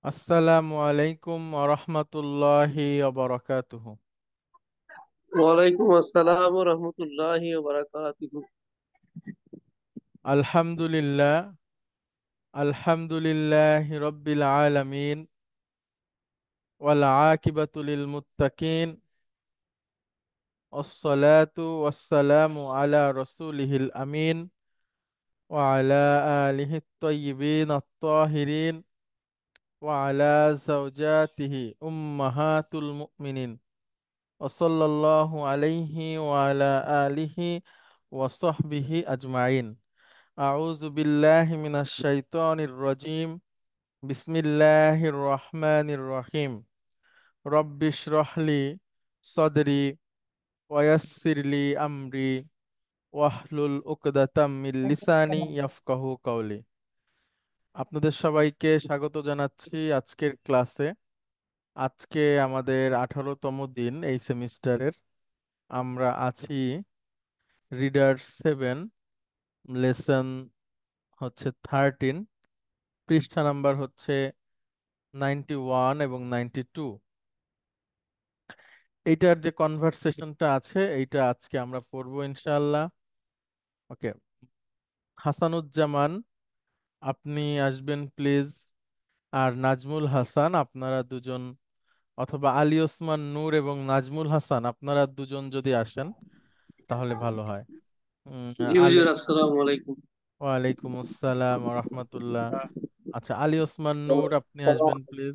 আসসালামু আলাইকুম ওরহমতুল্লাহি ওবরাকাতুহু। ওয়ালাইকুম আসসালাম ওয়া রাহমাতুল্লাহি ওয়া বারাকাতুহু। আলহামদুলিল্লাহ, আলহামদুলিল্লাহি রব্বিল আলামিন, ওয়াল আকিবাতু লিল মুত্তাকিন, ওয়াসসালাতু ওয়াসসালামু আলা রাসূলিহিল আমিন, ওয়া আলা আলিহিত তাইয়্যিবিন আত-তাহিরিন, ওয়া আলা যাওজাতিহি উম্মাহাতুল মুমিনিন, ওয়া সাল্লাল্লাহু আলাইহি ওয়া আলা আলিহি ওয়া সাহবিহি আজমাইন। আউযু বিল্লাহি মিনাশ শাইতানির রাজিম। বিসমিল্লাহির রহমানির রহিম। রব্বিশরাহ লি সাদরি ওয়া ইয়াসসির লি আমরি ওয়াহলুল উকদাতাম মিন লিসানি ইয়াফকাহু কাওলি। আপনাদের সবাইকে স্বাগত জানাচ্ছি আজকের ক্লাসে। আজকে আমাদের 18তম দিন এই সেমিস্টারের। আমরা আছি রিডার 7, লেসন হচ্ছে 13, পৃষ্ঠা নাম্বার হচ্ছে 91 এবং 92। এইটার যে কনভারসেশনটা আছে এইটা আজকে আমরা পড়বো ইনশাআল্লাহ। ওকে, হাসানুজ্জামান আপনি আসবেন প্লিজ, আর নাজমুল হাসান আপনারা দুজন, অথবা আলী ওসমান নূর এবং নাজমুল হাসান আপনারা দুজন যদি আসেন তাহলে ভালো হয়। জি আলী, হুজুর, আসসালামু আলাইকুম। ওয়ালাইকুম আসসালাম ওয়া রাহমাতুল্লাহ। আচ্ছা, আলী ওসমান নূর আপনি আসবেন প্লিজ।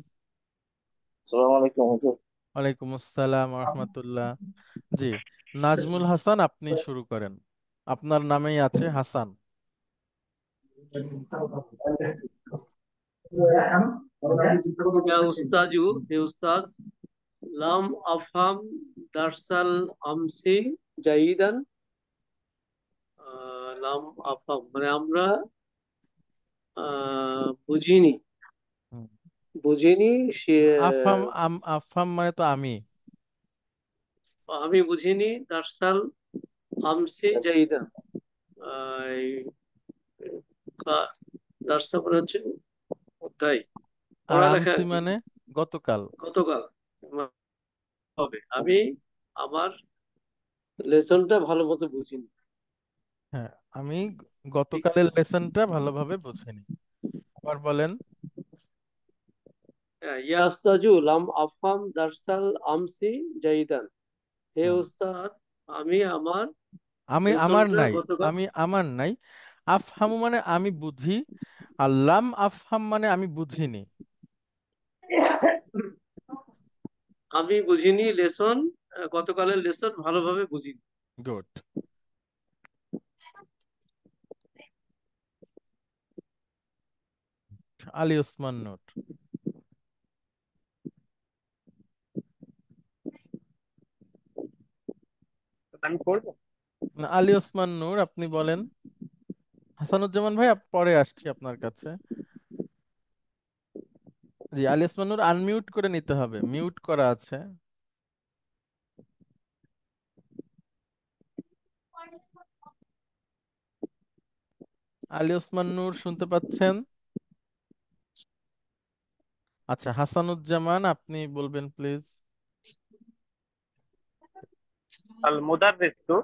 আসসালামু আলাইকুম হুজুর। ওয়ালাইকুম আসসালাম ওয়া রাহমাতুল্লাহ। জি, নাজমুল হাসান আপনি শুরু করেন, আপনার নামেই আছে হাসান। ইয়া উস্তাজু, হে উস্তাজ, লাম আফহাম দারসাল আমসি জাইদান। লাম আফহাম মানে আমরা বুঝিনি। হুম। বুঝিনি সে। আফহাম, আফহাম মানে তো আমি। আমি বুঝিনি দারসাল আমসি জাইদান। এই দারসা মানে হচ্ছে অধ্যায়, আর পড়ালেখা আমসি আর কি। মানে গতকাল। গতকাল হবে আমি আমার লেসনটা ভালো মতো বুঝিনি। হ্যাঁ, আমি ঠিক গতকালের আছে। লেসনটা ভালোভাবে বুঝিনি। আবার বলেন। ইয়া উস্তাজু লাম আফহাম দারসাল আমসি জাইদান। হে হুম। উস্তাদ, আমি আমার আমি আমার লেসনটা নাই, গতকাল। আমি আমার নাই। আফহামু মানে আমি বুঝি, আর লাম আফহাম মানে আমি বুঝিনি। আমি বুঝিনি লেসন, গতকালের লেসন ভালোভাবে বুঝিনি। গুড। আলী ওসমান নূর। আমি পড়বো। না, আলী ওসমান নূর আপনি বলেন। হাসানুজ্জামান ভাই পরে আসছি আপনার কাছে। জি, আলী ওসমান নূর আনমিউট করে নিতে হবে, মিউট করা আছে। আলী ওসমান নূর শুনতে পাচ্ছেন? আচ্ছা, হাসানুজ্জামান আপনি বলবেন প্লিজ। আল মুদাররিসু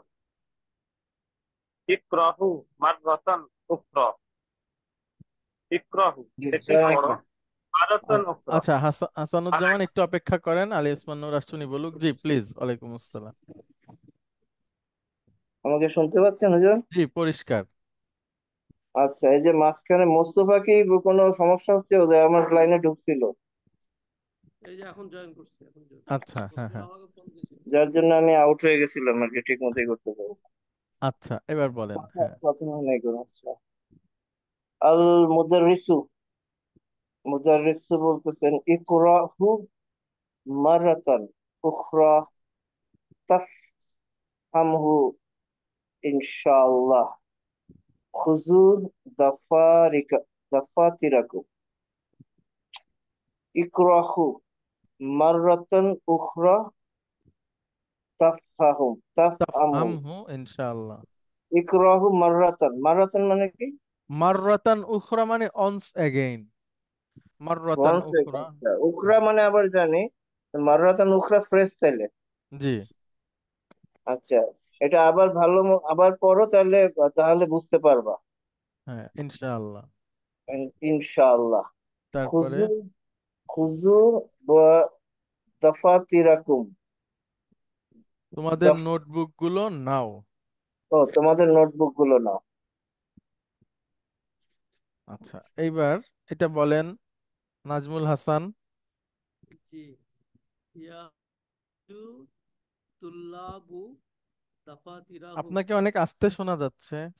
ইকরাহু মাররাতান উখরা। ইকরাহু একটি পড়ো, মাররাতান উখরা। আচ্ছা, হাসানুজ্জামান আরেক- একটু অপেক্ষা করেন, আলী ওসমান নূর আসছুনি বলুক। জি প্লিজ, ওয়ালাইকুম আসসালাম। আমাকে শুনতে পাচ্ছেন হুজুর? জি, পরিষ্কার। আচ্ছা, এই যে মাঝখানে মোস্তফা কি কোনো সমস্যা হচ্ছে? ওদের আমার লাইনে ঢুকছিল, এই যে এখন জয়েন করছি, এখন জয়েন আচ্ছা, হ্যাঁ করছি। হ্যাঁ। আমাকে ফোন দিয়েছিল। যার জন্য আমি আউট হয়ে গেছিলাম আর কি, ঠিক মতোই করতে পারি। আচ্ছা, এবার বলেন। হ্যাঁ। প্রথমে নাই কোনো। আচ্ছা, আল মুদাররিসু, মুদাররিসু বলতেছেন ইকরাহু মারাতান উখরা তাফহামহু ইনশাআল্লাহ, খুযু দাফাতিরাকুম। ইকরাহু মাররাতান উখরা তাফহামহু। তাফহামহু ইনশাআল্লাহ। ইকরাহু মাররাতান, মাররাতান মানে কি? মাররাতান উখরা মানে অনস এগেইন। মাররাতান ওয়ান্স উখরা। আচ্ছা, উখরা হুম, মানে আবার জানি, মাররাতান উখরা ফ্রেশ তাইলে। জি। আচ্ছা, এটা আবার আবার পড়ো তাহলে, তাহলে বুঝতে পারবা। হ্যাঁ, ইনশাআল্লাহ। ইনশাআল্লাহ। তারপরে খুজু, খুজু দফাতিরাকুম। তোমাদের দফ নোটবুক গুলো নাও। ও, তোমাদের নোটবুক গুলো নাও। আচ্ছা, এইবার এটা বলেন নাজমুল হাসান। জি। ইয়াজু তুল্লাবু দাফাতিরাহুম। আপনাকে অনেক আস্তে শোনা যাচ্ছে।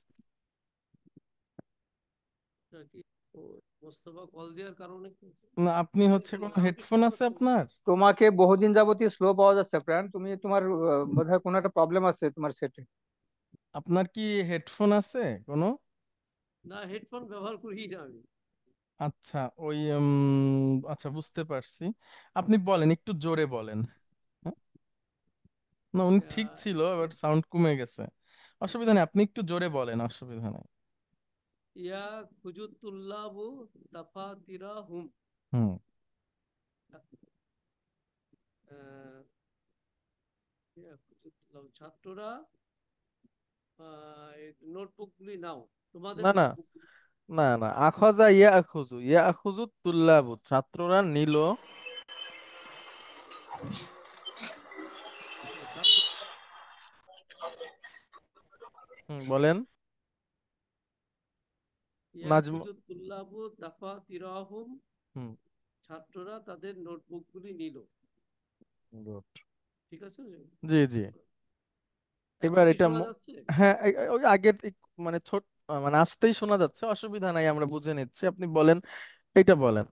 এটা কি ও, মোস্তফা কল দেওয়ার কারণে কি হচ্ছে? না, আপনি আমি হচ্ছে কোনো লাউড হেডফোন স্পিকার আছে আপনার? তোমাকে বহুদিন যাবতীয় স্লো পাওয়া যাচ্ছে ফ্রেন্ড। তুমি তোমার বোধহয় কোনো একটা প্রবলেম আছে তোমার সেটে। আপনার কি হেডফোন আছে কোনো? না, হেডফোন ব্যবহার করি না আমি। আচ্ছা, ওই আচ্ছা, বুঝতে পারছি। আপনি বলেন, একটু জোরে বলেন। হ্যাঁ? না, উনি ঠিক আহ, ছিল, এবার সাউন্ড কমে গেছে। অসুবিধা নেই, আপনি একটু জোরে বলেন, অসুবিধা নেই। ইয়া খুজুতুল্লাবু দাফাতিরাহুম। হুম। ইয়া খুজুতুল্লাবু, ছাত্ররা নোটবুক গুলি নাও, তোমাদের না না, নোটবুক। না না, আখাযা ইয়াখুযু, ইয়াখুযু তুল্লাবু, ছাত্ররা নিল। ছাত্র বলেন। ইয়া নাজম। খুজুতুল্লাবু দাফাতিরাহুম, হুম। ছাত্ররা তাদের নোটবুক গুলি নিল। গুড। ঠিক আছে? জি জি। এখন এবার কি এটা শোনা যাচ্ছে? হ্যাঁ, ওই আগের মানে ছোট, মানে আসতেই শোনা যাচ্ছে, অসুবিধা নাই, আমরা বুঝে নিচ্ছি। আপনি বলেন, এইটা বলেন।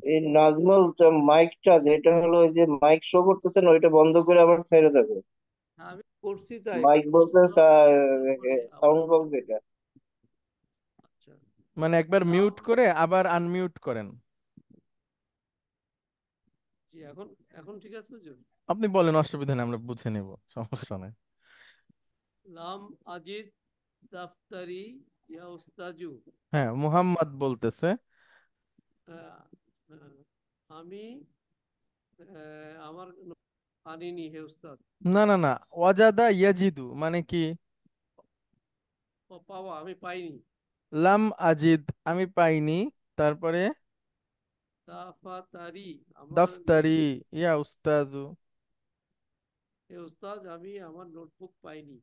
এই নাজমুল, মাইকটা যেটা হলো, ওই যে মাইক শো করতেছেন ওইটা বন্ধ করে আবার ছেড়ে দেবে। হ্যাঁ, আমি করছি তাই। মাইক বলতে তোমরা তারপরে আবার সাউন্ড বক্স যেটা। আচ্ছা। মানে একবার লাম, মিউট করে আবার আনমিউট করেন। জি, এখন এখন ঠিক আছে হুজুর? আপনি বলেন, অসুবিধা নেই, আমরা বুঝে নেব, সমস্যা নেই। লাম আজিদ দাফতারি ইয়া উস্তাজু। হ্যাঁ, মুহাম্মদ বলতেছে। আহ, আহ, আমি আমার আনিনি হে উস্তাদ। না না না, ওয়াজাদা ইয়াজিদু মানে কি? পাওয়া, আমি পাইনি। লাম আজিদ, আমি পাইনি। তারপরে দাফাতারি, আমার দাফতারি নোটবুক। ইয়া উস্তাজু। হে উস্তাদ, আমি আমার নোটবুক পাইনি।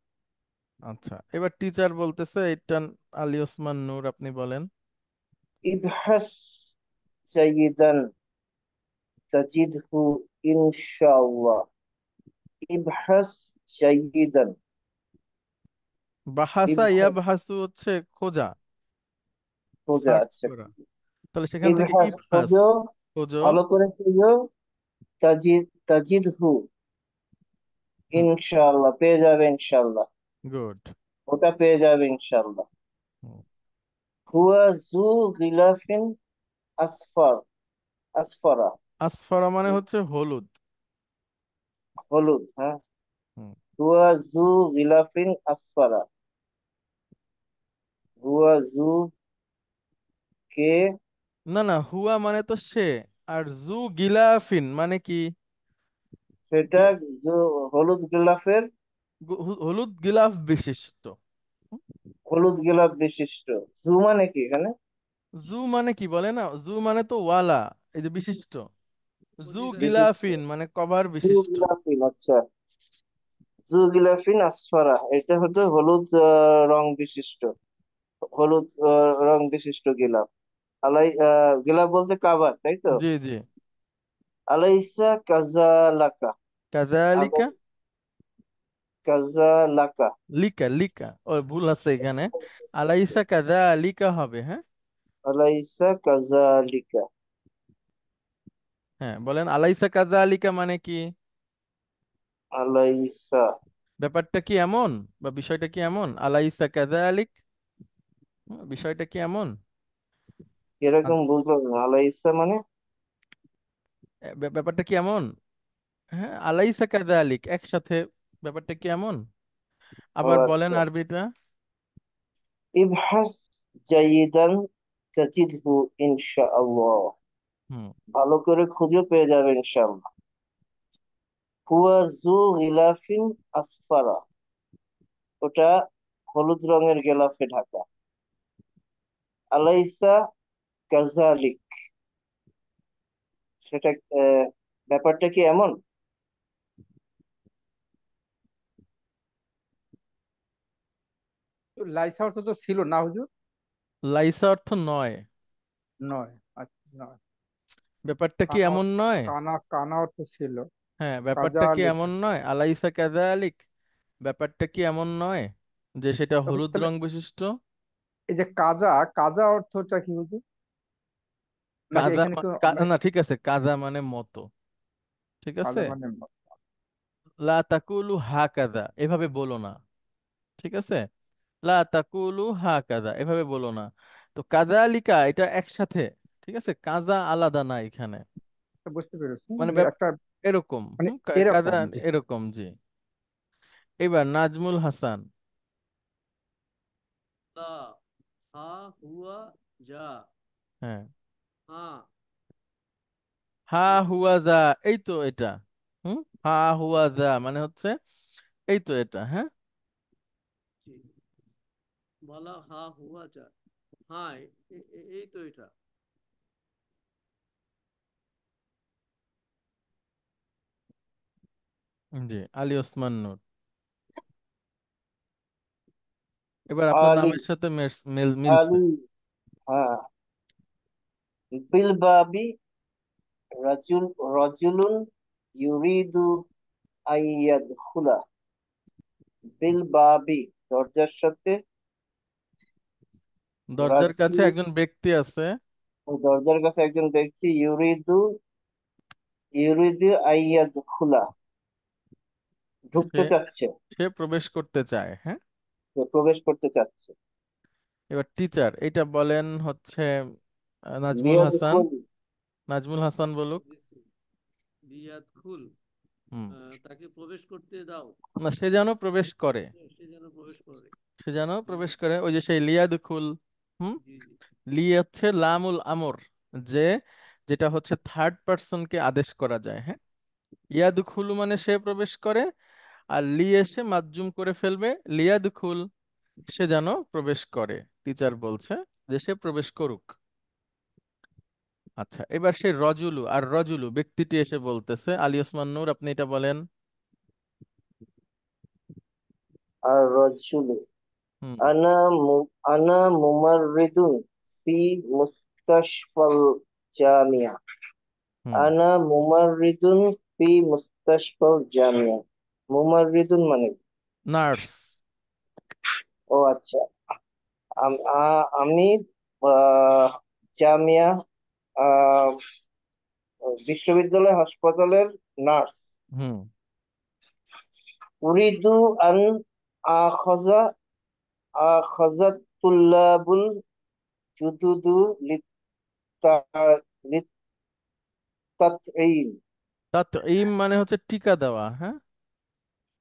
আচ্ছা, এবার টিচার বলতেছে, এটা আলী ওসমান নূর, আপনি বলেন। ইবহাস জাইদান তাজিদহু ইনশাআল্লাহ। ইবহাস জাইদান। বাহাসা ইবহাস ইয়াবহাসু হচ্ছে খোঁজা, খোঁজা, সার্চ আচ্ছা। করা। তাহলে সেখান থেকে ইবহাস ইবহাস, খোঁজো, খোঁজো। ভালো করে খোঁজো। তাজিদহু ইনশাআল্লাহ, পেয়ে যাবে ইনশাআল্লাহ। গুড। ওটা পেয়ে যাবে ইনশাআল্লাহ। হুয়া জু গিলাফিন আসফার, আসফারা। আসফারা মানে হচ্ছে হলুদ। হলুদ, হ্যাঁ। হুম। হুয়া জু গিলাফিন আসফারা। হুয়া জু কে, না না, হুয়া মানে তো সে, আর জু গিলাফিন মানে কি? সেটা গি- হলুদ গিলাফের, হলুদ গিলাফ বিশিষ্ট। হলুদ গিলাফ বিশিষ্ট। জু মানে কি এখানে? জু মানে কি বলে না, জু মানে তো ওয়ালা, এই যে বিশিষ্ট। জু অধিকারী। বিশিষ্ট, গিলাফিন মানে কভার জু বিশিষ্ট। গিলাফিন, আচ্ছা। জু গিলাফিন আসফারা, এটা হচ্ছে হলুদ রং বিশিষ্ট, হলুদ রং বিশিষ্ট গিলাফ। গিলাফ বলতে কাভার, তাই তো? জি জি। আলাইসা কাজালাকা। আবার কাজালিকা। কাজালাকা। লিকা লিকা, ও ভুল আছে এখানে। আলাইসা কাজালিকা হবে, হ্যাঁ। আলাইসা কাজালিকা। হ্যাঁ, বলেন আলাইসা কাজালিকা মানে কি? আলাইসা, ব্যাপারটা কি এমন, বা বিষয়টা কি এমন? আলাইসা কাজালিক, বিষয়টা কি এমন? এরকম আচ্ছা, বুঝলাম না, আলাইসা মানে। ব্যাপারটা কি এমন? হ্যাঁ, আলাইসা কাযালিক একসাথে, ব্যাপারটা কি এমন? ও আবার বলেন আচ্ছা। আরবিটা। ইবহাস জাইদান তাজিদহু ইনশাআল্লাহ। হুম। ভালো করে খুঁজে পেয়ে যাবে ইনশাআল্লাহ। হুয়া জু গিলাফিন আসফারা, ওটা হলুদ রঙের গেলাফে ঢাকা। আলাইসা কাযালিক, সেটা ব্যাপারটা কি এমন? তো লাইসা অর্থ তো ছিল না হুজুর? লাইসা অর্থ নয়। নয়। আচ্ছা, নয়। ব্যাপারটা কি কানা এমন নয়? কানা কানা অর্থ ছিল। হ্যাঁ, ব্যাপারটা কি কাজালিক। এমন নয়, আলাইসা কাযালিক, ব্যাপারটা কি এমন নয় যে সেটা তো হুজুর হলুদ তাহলে রং বিশিষ্ট? এই যে কাজা, কাজা অর্থটা কি হুজুর? নাকি কাদা এখানে কি আমরা না, ঠিক আছে, কাদা মানে মতো, ঠিক আছে। কাজা মানে লা তাকুলু হাকাদা এভাবে বলো না, ঠিক আছে। লা তাকুলু হাকাদা এভাবে বলো না। তো কাযালিকা এটা একসাথে, ঠিক আছে, কাজা আলাদা না এখানে। বুঝতে পেরেছি মানে যে একটা এরকম, মানে কাজা এরকম, জি। এরকম, জি। এবার নাজমুল হাসান। লা হা হুয়া যা হ্যাঁ। হা হা হুয়া যা, এই তো এটা। হুম। হা হুয়া যা মানে হচ্ছে এই তো এটা, হ্যাঁ। জি, বলা হা হুয়া যা, হ্যাঁ এই তো এটা। জি, আলী ওসমান নূর। এবার আপনার আলী, নামের সাথে মিলছে। আলী, হ্যাঁ। বিলবাবি রাজুল, রজুলুন ইউরিদু আইয়াদখুলা। বিলবাবি, দরজার সাথে। দরজার কাছে রাজুল, একজন ব্যক্তি আছে। দরজার কাছে একজন ব্যক্তি। ইউরিদু, ইউরিদু আইয়াদখুলা, সে ঢুকতে চাচ্ছে, সে প্রবেশ করতে চায়, হ্যাঁ। প্রবেশ করতে চাচ্ছে। এবার টিচার, এটা বলেন হচ্ছে নাজমুল হাসান। লিয়াদখুল, নাজমুল হাসান বলুক। রিয়াদ খুল, হুম। তাকে প্রবেশ করতে দাও। না, সে যেন প্রবেশ করে। সে যেন প্রবেশ করে। সে যেন জি প্রবেশ করে, ওই যে সেই লিয়াদখুল। হুম। জি জি। লি হচ্ছে লামুল আমর, যে যেটা হচ্ছে থার্ড পার্সনকে আদেশ করা যায়, হ্যাঁ। ইয়াদখুলু মানে সে প্রবেশ করে, আর লি এসে মাজজুম করে ফেলবে, লিয়াদখুল, সে যেন প্রবেশ করে। টিচার বলছে যে সে প্রবেশ করুক। আচ্ছা, এবার সেই রজুলু আর রজুলু ব্যক্তিটি এসে বলতেছে, আলী ওসমান নূর আপনি এটা বলেন। আর রজুলু, হুম। আনা আনা মুমাররিদুন ফি মুস্তাশফাল জামিয়া। হুম। আনা মুমাররিদুন ফি মুস্তাশফাল জামিয়া। মুমাররিদুন মানে, নার্স। ও আচ্ছা। আমি আহ, জামিয়া, আহ, বিশ্ববিদ্যালয় হাসপাতালের নার্স। হুম। উরিদু আন আখাযা আখাযাত তুল্লাবুল জুদুদু লিত্তাতঈন। তাত ইম মানে হচ্ছে টিকা দেওয়া, হ্যাঁ,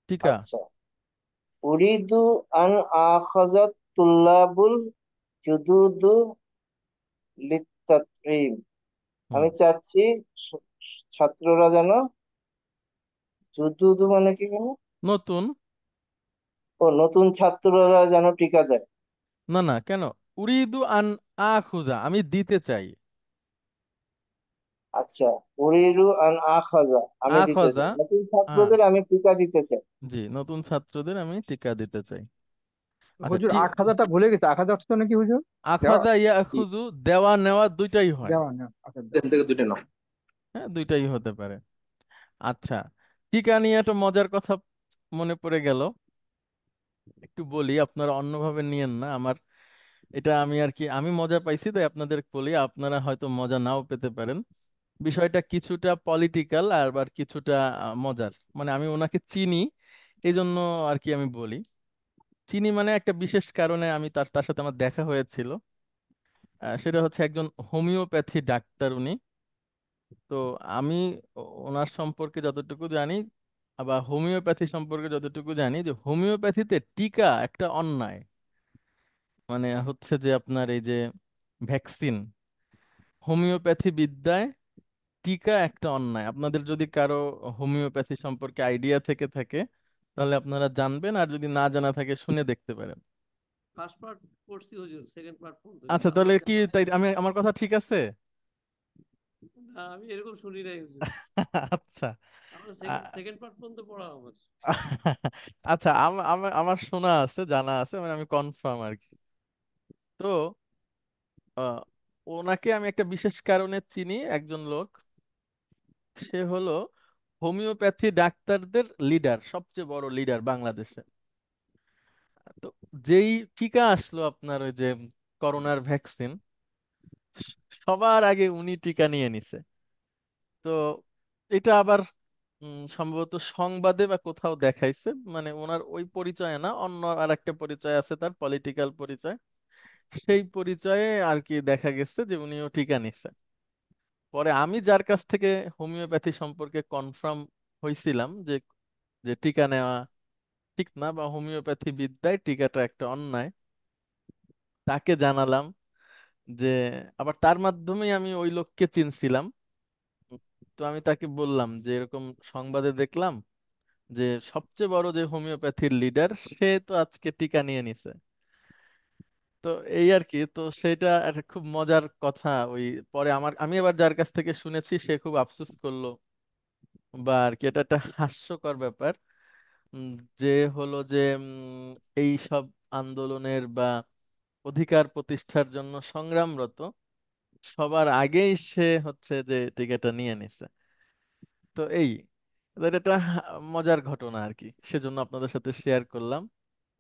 টিকা। আচ্ছা, উরিদু আন আখাযাত তুল্লাবুল জুদুদু লিত্তাতঈন, হুম। আমি চাচ্ছি ছ- ছাত্ররা যেন, জুদুদু মানে কি কেন? নতুন। ও, নতুন ছাত্ররা যেন টিকা দেয়। না না, কেন? উরিদু আন আখুজা, আমি দিতে চাই। আচ্ছা, উরিদু আন আখাযা, আমি দিতে আখজা। চাই, নতুন আ ছাত্রদের আমি টিকা দিতে চাই। জি, নতুন ছাত্রদের আমি টিকা দিতে চাই। আচ্ছা, হুজুর ঠিক। আট হাজারটা ভুলে গেছে, আট হাজার অর্থ নাকি হুজুর? দেওয়া। আখাদা ইয়া আখুজু, দেওয়া নেওয়া দুইটাই হয়। দেওয়া না, আচ্ছা, এখান দেওয়া। থেকে দুইটা নাও। হ্যাঁ, দুইটাই হতে পারে। আচ্ছা, টিকা নিয়ে একটা মজার কথা মনে পড়ে গেল, একটু বলি, আপনারা অন্যভাবে নিয়েন না আমার। এটা আমি আর কি, আমি মজা পাইছি তাই আপনাদের বলি, আপনারা হয়তো মজা নাও পেতে পারেন। বিষয়টা কিছুটা পলিটিক্যাল আর আবার কিছুটা মজার, মানে আমি ওনাকে চিনি এই জন্য আর কি আমি বলি। চিনি মানে একটা বিশেষ কারণে আমি তার তার সাথে আমার দেখা হয়েছিল। সেটা হচ্ছে একজন হোমিওপ্যাথি ডাক্তার উনি। তো আমি ওনার সম্পর্কে যতটুকু জানি, আবার হোমিওপ্যাথি সম্পর্কে যতটুকু জানি, যে হোমিওপ্যাথিতে টিকা একটা অন্যায়, মানে হচ্ছে যে আপনার এই যে ভ্যাকসিন, হোমিওপ্যাথি বিদ্যায় টিকা একটা অন্যায়। আপনাদের যদি কারো হোমিওপ্যাথি সম্পর্কে আইডিয়া থেকে থাকে তাহলে আপনারা জানবেন, আর যদি না জানা থাকে শুনে দেখতে পারেন। ফার্স্ট পার্ট পড়ছি হুজুর, সেকেন্ড পার্ট পর্যন্ত আচ্ছা, কিন্তু তাহলে আমার কি জানা নাই। তাই আমি আমার কথা ঠিক আছে? না, আমি এরকম শুনি নাই হুজুর। আচ্ছা। আমার আ- সেকেন্ড পার্ট পর্যন্ত পড়া আমার। আচ্ছা, আমার শোনা আছে, জানা আছে, মানে আমি কনফার্ম আর কি। তো আহ, ওনাকে আমি একটা বিশেষ কারণে চিনি, একজন লোক, সে হলো হোমিওপ্যাথি ডাক্তারদের লিডার, সবচেয়ে বড় লিডার বাংলাদেশে। তো যেই টিকা আসলো আপনার ওই যে করোনার ভ্যাকসিন, সবার আগে উনি টিকা নিয়ে নিছে। তো এটা আবার সম্ভবত সংবাদে বা কোথাও দেখাইছে, মানে ওনার ওই পরিচয় না, অন্য আর একটা পরিচয় আছে, তার পলিটিক্যাল পরিচয়। সেই পরিচয়ে আর কি দেখা গেছে যে উনিও টিকা নিছে। পরে আমি যার কাছ থেকে হোমিওপ্যাথি সম্পর্কে কনফার্ম হয়েছিলাম যে যে টিকা নেওয়া ঠিক না, বা হোমিওপ্যাথি বিদ্যায় টিকাটা একটা অন্যায়, তাকে জানালাম যে, আবার তার মাধ্যমেই আমি ওই লোককে চিনছিলাম। তো আমি তাকে বললাম যে এরকম সংবাদে দেখলাম যে সবচেয়ে বড় যে হোমিওপ্যাথির লিডার সে তো আজকে টিকা নিয়ে নিছে। তো এই আর কি, তো সেটা একটা খুব মজার কথা। ওই পরে আমি আবার যার কাছ থেকে শুনেছি সে খুব আফসোস করলো, বা আর কি এটা একটা হাস্যকর ব্যাপার। উম, যে হলো যে এই সব আন্দোলনের বা অধিকার প্রতিষ্ঠার জন্য সংগ্রামরত সবার আগেই সে হচ্ছে যে টিকাটা নিয়ে নিছে। তো এই এটা একটা মজার ঘটনা আর কি, সেজন্য আপনাদের সাথে শেয়ার করলাম।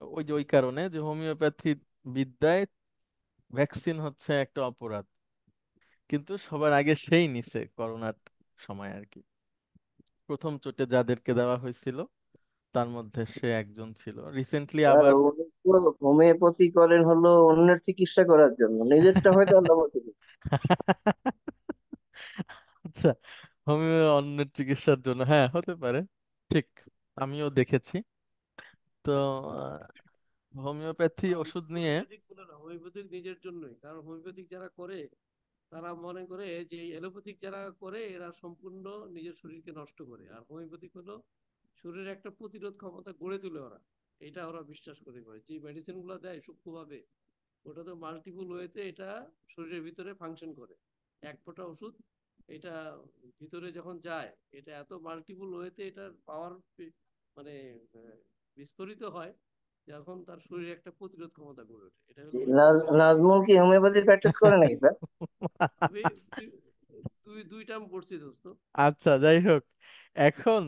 ওই যে ওই কারণে যে হোমিওপ্যাথি বিদ্যায় ভ্যাকসিন হচ্ছে একটা অপরাধ, কিন্তু সবার আগে সেই নিছে করোনার সময় আর কি। প্রথম চোটে যাদেরকে দেওয়া হয়েছিল তার মধ্যে সে একজন ছিল। রিসেন্টলি আর আবার উনি তো হোমিওপ্যাথি করেন হলো অন্যের চিকিৎসা করার জন্য, নিজেরটা হয়তো আল্লাহ বাঁচিয়ে দিবে। আচ্ছা, হোমিও অন্যের চিকিৎসার জন্য, হ্যাঁ হতে পারে, ঠিক, আমিও দেখেছি। তো হোমিওপ্যাথি ওষুধ নিয়ে হোমিওপ্যাথিক বলে না, হোমিওপ্যাথিক নিজের জন্যই, কারণ হোমিওপ্যাথিক যারা করে তারা মনে করে যে এই অ্যালোপ্যাথিক যারা করে এরা সম্পূর্ণ নিজের শরীরকে নষ্ট করে, আর হোমিওপ্যাথিক হলো শরীরে একটা প্রতিরোধ ক্ষমতা গড়ে তোলে ওরা। এটা ওরা বিশ্বাস করে যে মেডিসিন গুলো দেয় সূক্ষ্মভাবে, ওটা তো মাল্টিপল ওয়েতে এটা শরীরের ভিতরে ফাংশন করে। এক ফোঁটা ওষুধ এটা ভিতরে যখন যায়, এটা এত মাল্টিপল ওয়েতে এটার পাওয়ার মানে বিস্ফোরিত হয়, যখন তার শরীরে একটা প্রতিরোধ ক্ষমতা গড়ে ওঠে। এটা হলো হোমিওপ্যাথিক। নাজমুল কি হোমিওপ্যাথি প্র্যাকটিস করে নাকি স্যার? আমি দুই টার্ম পড়ছি দোস্ত। আচ্ছা, যাই হোক, এখন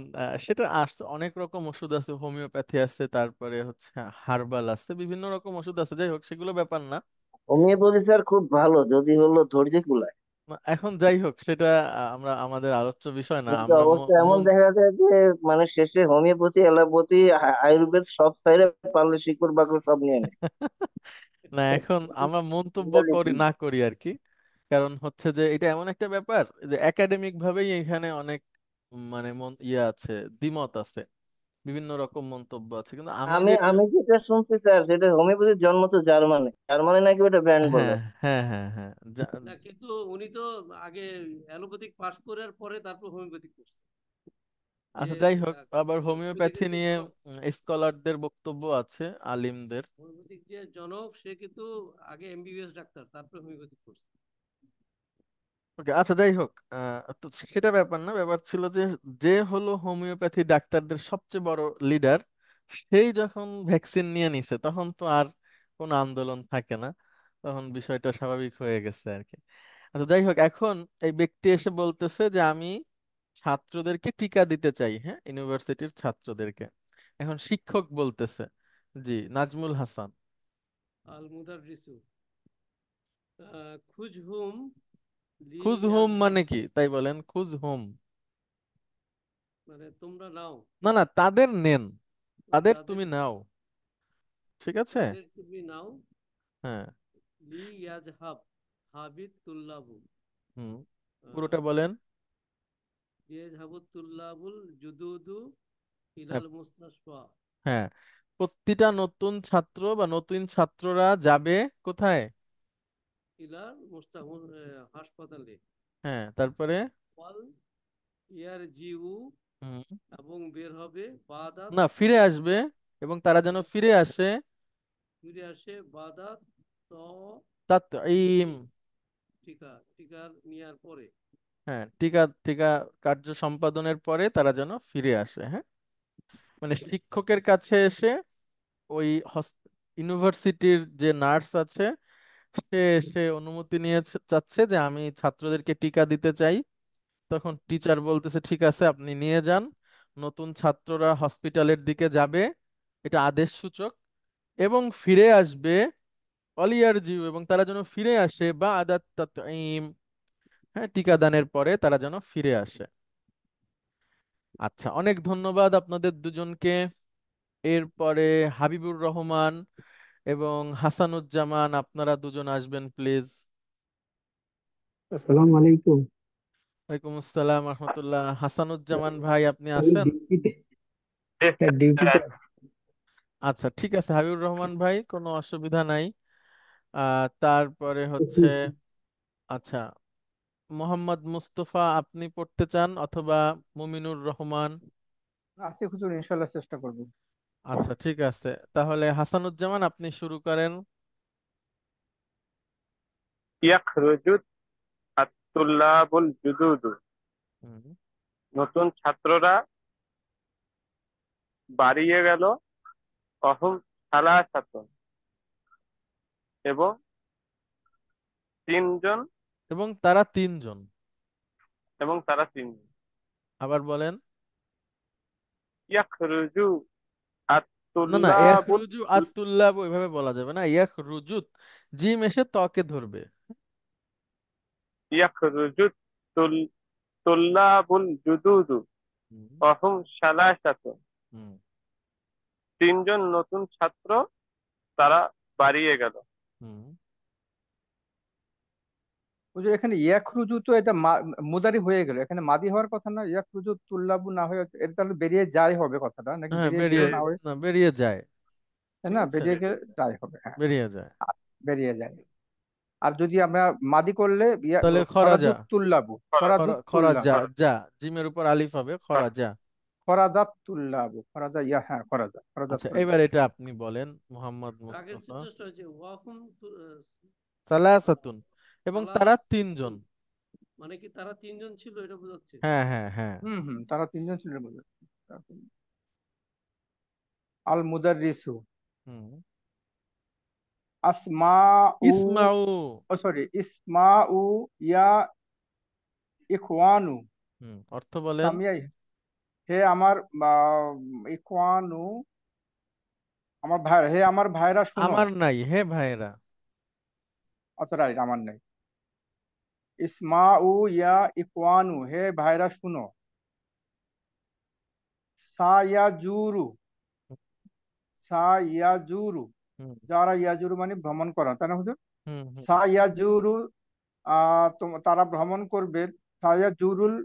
সেটা আসছে, অনেক রকম ওষুধ আছে, হোমিওপ্যাথি আছে, তারপরে হচ্ছে হার্বাল আছে, বিভিন্ন রকম ওষুধ আছে, যাই হোক সেগুলো ব্যাপার না। হোমিওপ্যাথি স্যার খুব ভালো যদি হলো ধৈর্য কুলায়, এখন যাই হোক সেটা আমরা আমাদের আলোচ্য বিষয় না, কিন্তু আমরা অবস্থা এমন মূল দেখা যায় যে মানে শেষে হোমিওপ্যাথি অ্যালোপ্যাথি আয়ুর্বেদ সব সাইডে পারলে শিকড় বাকড় সব নিয়ে নেয়। না, এখন আমরা মন্তব্য করি Reality। না করি আর কি। কারণ হচ্ছে যে এটা এমন একটা ব্যাপার যে একাডেমিক ভাবেই এখানে অনেক মানে ইয়ে আছে, দ্বিমত আছে, বিভিন্ন রকম মন্তব্য আছে, কিন্তু আমি আমি যেটা, আমি যেটা শুনছি স্যার, সেটা হোমিওপ্যাথির জন্ম তো জার্মানি, জার্মানি নাকি ওটা ব্যান্ড বলে। হ্যাঁ হ্যাঁ হ্যাঁ হ্যাঁ, না, কিন্তু উনি তো আগে অ্যালোপ্যাথিক পাশ করার পরে তারপর হোমিওপ্যাথিক করছে। যে আচ্ছা, যাই হোক, আবার হোমিওপ্যাথি হোমিওপ্যাথিকের যে নিয়ে জনক, স্কলারদের বক্তব্য আছে, আলিমদের। হোমিওপ্যাথিক যে জনক সে কিন্তু আগে এমবিবিএস ডাক্তার, তারপর হোমিওপ্যাথিক করছে। ওকে, আচ্ছা, যাই হোক, তো সেটা ব্যাপার না, ব্যাপার ছিল যে যে হলো হোমিওপ্যাথি ডাক্তারদের সবচেয়ে বড় লিডার, সেই যখন ভ্যাকসিন নিয়ে নিছে তখন তো আর কোনো আন্দোলন থাকে না, তখন বিষয়টা স্বাভাবিক হয়ে গেছে আর কি। আচ্ছা, যাই হোক, এখন এই ব্যক্তি এসে বলতেছে যে আমি ছাত্রদেরকে টিকা দিতে চাই, হ্যাঁ, ইউনিভার্সিটির ছাত্রদেরকে। এখন শিক্ষক বলতেছে, জি, নাজমুল হাসান, আল মুদাররিসু খুজ হুম লি খুজ হুম মানে ইয়াজহাবু, কি তাই বলেন, খুজ হুম, মানে তোমরা নাও, না না, তাদের নেন, তাদের তাদের তুমি নাও, ঠিক আছে, তাদের তুমি নাও, হ্যাঁ, লি ইয়াজহাব হাবিত তুল্লাবু, হুম, পুরোটা বলেন। ইয়াজহাবু তুল্লাবুল জুদুদু হ্যাঁ, ইলাল মুস্তাশফা। হ্যাঁ, প্রতিটা নতুন ছাত্র বা নতুন ছাত্ররা যাবে কোথায়? ইলার হাসপাতালে। হ্যাঁ, তারপরে ওয়াল ইয়ার জিউ, হুম, এবং বের হবে বাদাত, না, ফিরে আসবে এবং তারা যেন ফিরে আসে ফিরে আসে বাদাত ত তাত ই ইম। টিকার নেয়ার পরে। হ্যাঁ, টিকা টিকা কার্য সম্পাদনের পরে তারা যেন ফিরে আসে। হ্যাঁ, মানে শিক্ষকের কাছে এসে ওই ইউনিভার্সিটির যে নার্স আছে সে অনুমতি নিয়ে চাচ্ছে যে আমি ছাত্রদেরকে টিকা দিতে চাই। তখন টিচার বলতেছে ঠিক আছে, আপনি নিয়ে যান। নতুন ছাত্ররা হসপিটালের দিকে যাবে, এটা আদেশ সূচক, এবং ফিরে আসবে অলিয়ার জিউ, এবং তারা যেন ফিরে আসে বা আদাত তাতঈম। হ্যাঁ, টিকাদানের পরে তারা যেন ফিরে আসে। আচ্ছা, অনেক ধন্যবাদ আপনাদের দুজনকে। এরপরে হাবিবুর রহমান এবং হাসানুজ্জামান, আপনারা দুজন আসবেন প্লিজ। আসসালামু আলাইকুম। ওয়ালাইকুম আসসালাম রহমতুল্লাহ। হাসানুজ্জামান ভাই, আপনি আমি আছেন? ডিউটিতে, জি হ্যাঁ স্যার, ডিউটিতে আছি। আচ্ছা, ঠিক আছে হাবিবুর রহমান ভাই, কোনো অসুবিধা নাই। তারপরে হচ্ছে, আচ্ছা, মোহাম্মদ মুস্তফা আপনি পড়তে চান অথবা মুমিনুর রহমান? আজকে হুজুর ইনশাল্লাহ চেষ্টা করবো। আচ্ছা, ঠিক আছে, তাহলে হাসানুজ্জামান আপনি শুরু করেন। ইয়াখরুজুত আত-তুল্লাবুল জুদুদু, হুম। নতুন ছাত্ররা বাড়িয়ে গেল। অহুম সালাসাতুন, এবং তিনজন, এবং তারা তিনজন। এবং তারা তিনজন। আবার বলেন। ইয়াখরুজু না না, আত-তুল্লাবুল ইয়াখরুজু আতুল্লাহ ওইভাবে বলা যাবে না, ইয়াখরুজুত জিম এসে তকে ধরবে। ইয়াখরুজুত তুল্লাবুল জুদুদু হুম। অহুম সালাসাতুন, হুম। তিনজন নতুন ছাত্র তারা বাড়িয়ে গেল। হুম। হুজুর এখানে ইয়াখরুজু তো এটা মুদারি হয়ে গেল, এখানে মাদি হওয়ার কথা না, ইয়াখরুজু তুল্লাবু না হয়ে এটা তাহলে বেরিয়ে যায় হবে কথাটা, নাকি হ্যাঁ, বেরিয়ে গেল বেরিয়ে, না হয়ে? না, বেরিয়ে যায়। তাই ঠিক না, আছে, বেরিয়ে গেলে যায় হবে, হ্যাঁ। বেরিয়ে যায়। বেরিয়ে যায়। আর যদি আমরা মাদি করলে তাহলে খরাজা। খরাজুত তুল্লাবু, খরচ। খরাজুত খরাজা, তুল্লাবু, খরচ। যা, জিমের উপর আলিফ হবে, খরাজা। খরাজাত তুল্লাবু, খরাজা ইয়া, হ্যাঁ খরাজা, খরাজাত আচ্ছা, এবার তুল্লাবু। এটা আপনি বলেন মোহাম্মদ আগের মুস্তফা। সেন্টেন্সটা হচ্ছে ওয়াহুম সালাসাতুন, এবং তারা তিনজন। সালাসাতুন, মানে কি তারা তিনজন ছিল এটা বোঝাচ্ছে। হ্যাঁ, হ্যাঁ, হ্যাঁ। হুম হুম, তারা তিনজন ছিলেন বলে। আল মুদাররিসু হুম। আসমাউ, ইসমাউ। ও সরি, ইসমাউ ইয়া ইখওয়ানু, হুম, অর্থ বলেন। সামিয়াই, হে আমার ইখওয়ানু, আমার ভাই, হে আমার ভাইরা শুনো। আমার নাই, হে ভাইরা। আচ্ছা রাইট, আমার নাই। ইসমাউ ইয়া ইখওয়ানু, হে ভাইরা শুনো। সায়াজুরু, সায়াজুরু, হুম। যারা ইয়াজুরু মানে ভ্রমণ করা, তাই না হুজুর? হুম। হুম। সায়াজুরু, তারা ভ্রমণ করবে। সায়াজুরুল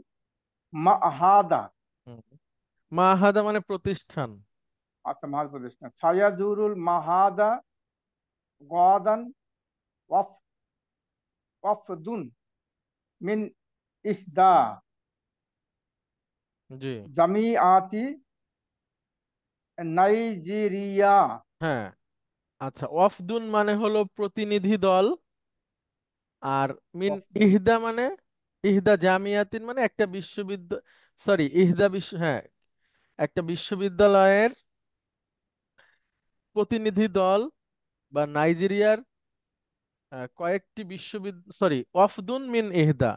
মাহাদা, হুম। মাহাদা মানে প্রতিষ্ঠান। আচ্ছা মাহাদ প্রতিষ্ঠান। সায়াজুরুল মাহাদা গাদান ওয়াফ ওয়াফদুন মিন ইহদা জি। জামিআতি নাইজেরিয়া। হ্যাঁ, আচ্ছা, ওয়াফদুন মানে হলো প্রতিনিধি দল। আর মিন ওয়াফদুন, ইহদা মানে, ইহদা জামিয়াতিন মানে একটা বিশ্ববিদ্যালয়, সরি, ইহদা বিশ্ব, হ্যাঁ, একটা বিশ্ববিদ্যালয়ের প্রতিনিধি দল, বা নাইজেরিয়ার কয়েকটি বিশ্ববিদ্যালয়, সরি, ওয়াফদুন মিন ইহদা,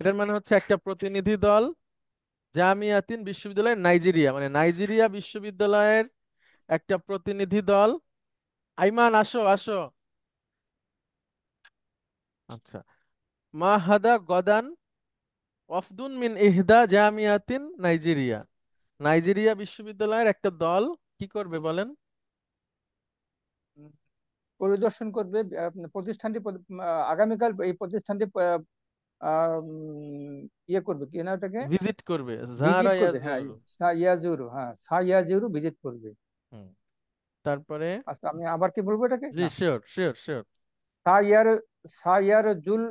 এটার মানে হচ্ছে একটা প্রতিনিধি দল জামিয়াতিন বিশ্ববিদ্যালয়, নাইজেরিয়া মানে নাইজেরিয়া বিশ্ববিদ্যালয়ের একটা প্রতিনিধি দল। আইমান, আসো আসো। আচ্ছা, মাহাদা গদান ওয়াফদুন মিন ইহদা জামিয়াতিন নাইজেরিয়া, নাইজেরিয়া বিশ্ববিদ্যালয়ের একটা দল কি করবে বলেন? পরিদর্শন করবে প্রতিষ্ঠানটি, আগামীকাল এই প্রতিষ্ঠানটি ইয়ে করবে কি না ওটাকে, ভিজিট করবে, ভিজিট জারা করবে, হ্যাঁ। ইয়াজুর। সাইয়াজুরু, হ্যাঁ সাইয়াজুরু ভিজিট করবে। হুম, তারপরে। আচ্ছা আমি আবার কি বলবো এটাকে জি, না, শিওর শিওর শিওর। সায়ার সায়ারজুল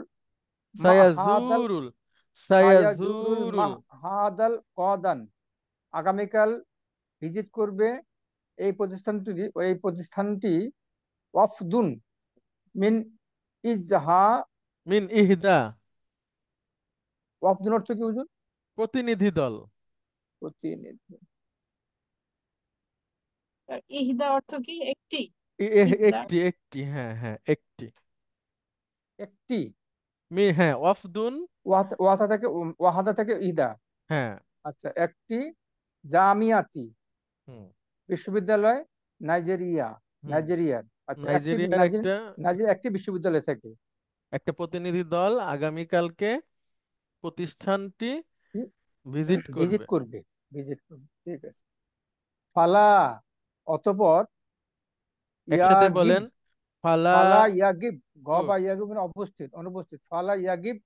মাহাদাল সায়াজুরুল সায়াজুরুল সায়াজুরুল মাহাদাল কদান, আগামীকাল ভিজিট করবে এই প্রতিষ্ঠানটি ওয়াফদুন মিন ইজহা। মিন ইহদা, ওয়াফদুন অর্থ কি হুজুর? প্রতিনিধি দল। প্রতিনিধি। ইহদা অর্থ কি? একটি। ইহদা একটি একটি, হ্যাঁ হ্যাঁ একটি। একটি। হ্যাঁ ওয়াফদুন। ওয়াহাদা থেকে ইহদা। হ্যাঁ। আচ্ছা, একটি জামিয়াতি, হুম বিশ্ববিদ্যালয়, নাইজেরিয়া, হুম। নাইজেরিয়ার। আচ্ছা, নাইজেরিয়ার একটা নাইজেরিয়া একটি বিশ্ববিদ্যালয় থেকে একটা প্রতিনিধি দল আগামীকালকে প্রতিষ্ঠানটি ভিজিট ভিজিট করবে। করবে। ভিজিট করবে, ঠিক আছে। ফালা, অতঃপর, একসাথে ইয়াগিব, বলেন, ফালা। ফালা ইয়াগিব, গুড। গবা ইয়াগিব মানে অবস্থিত, অনুপস্থিত। ফালা ইয়াগিব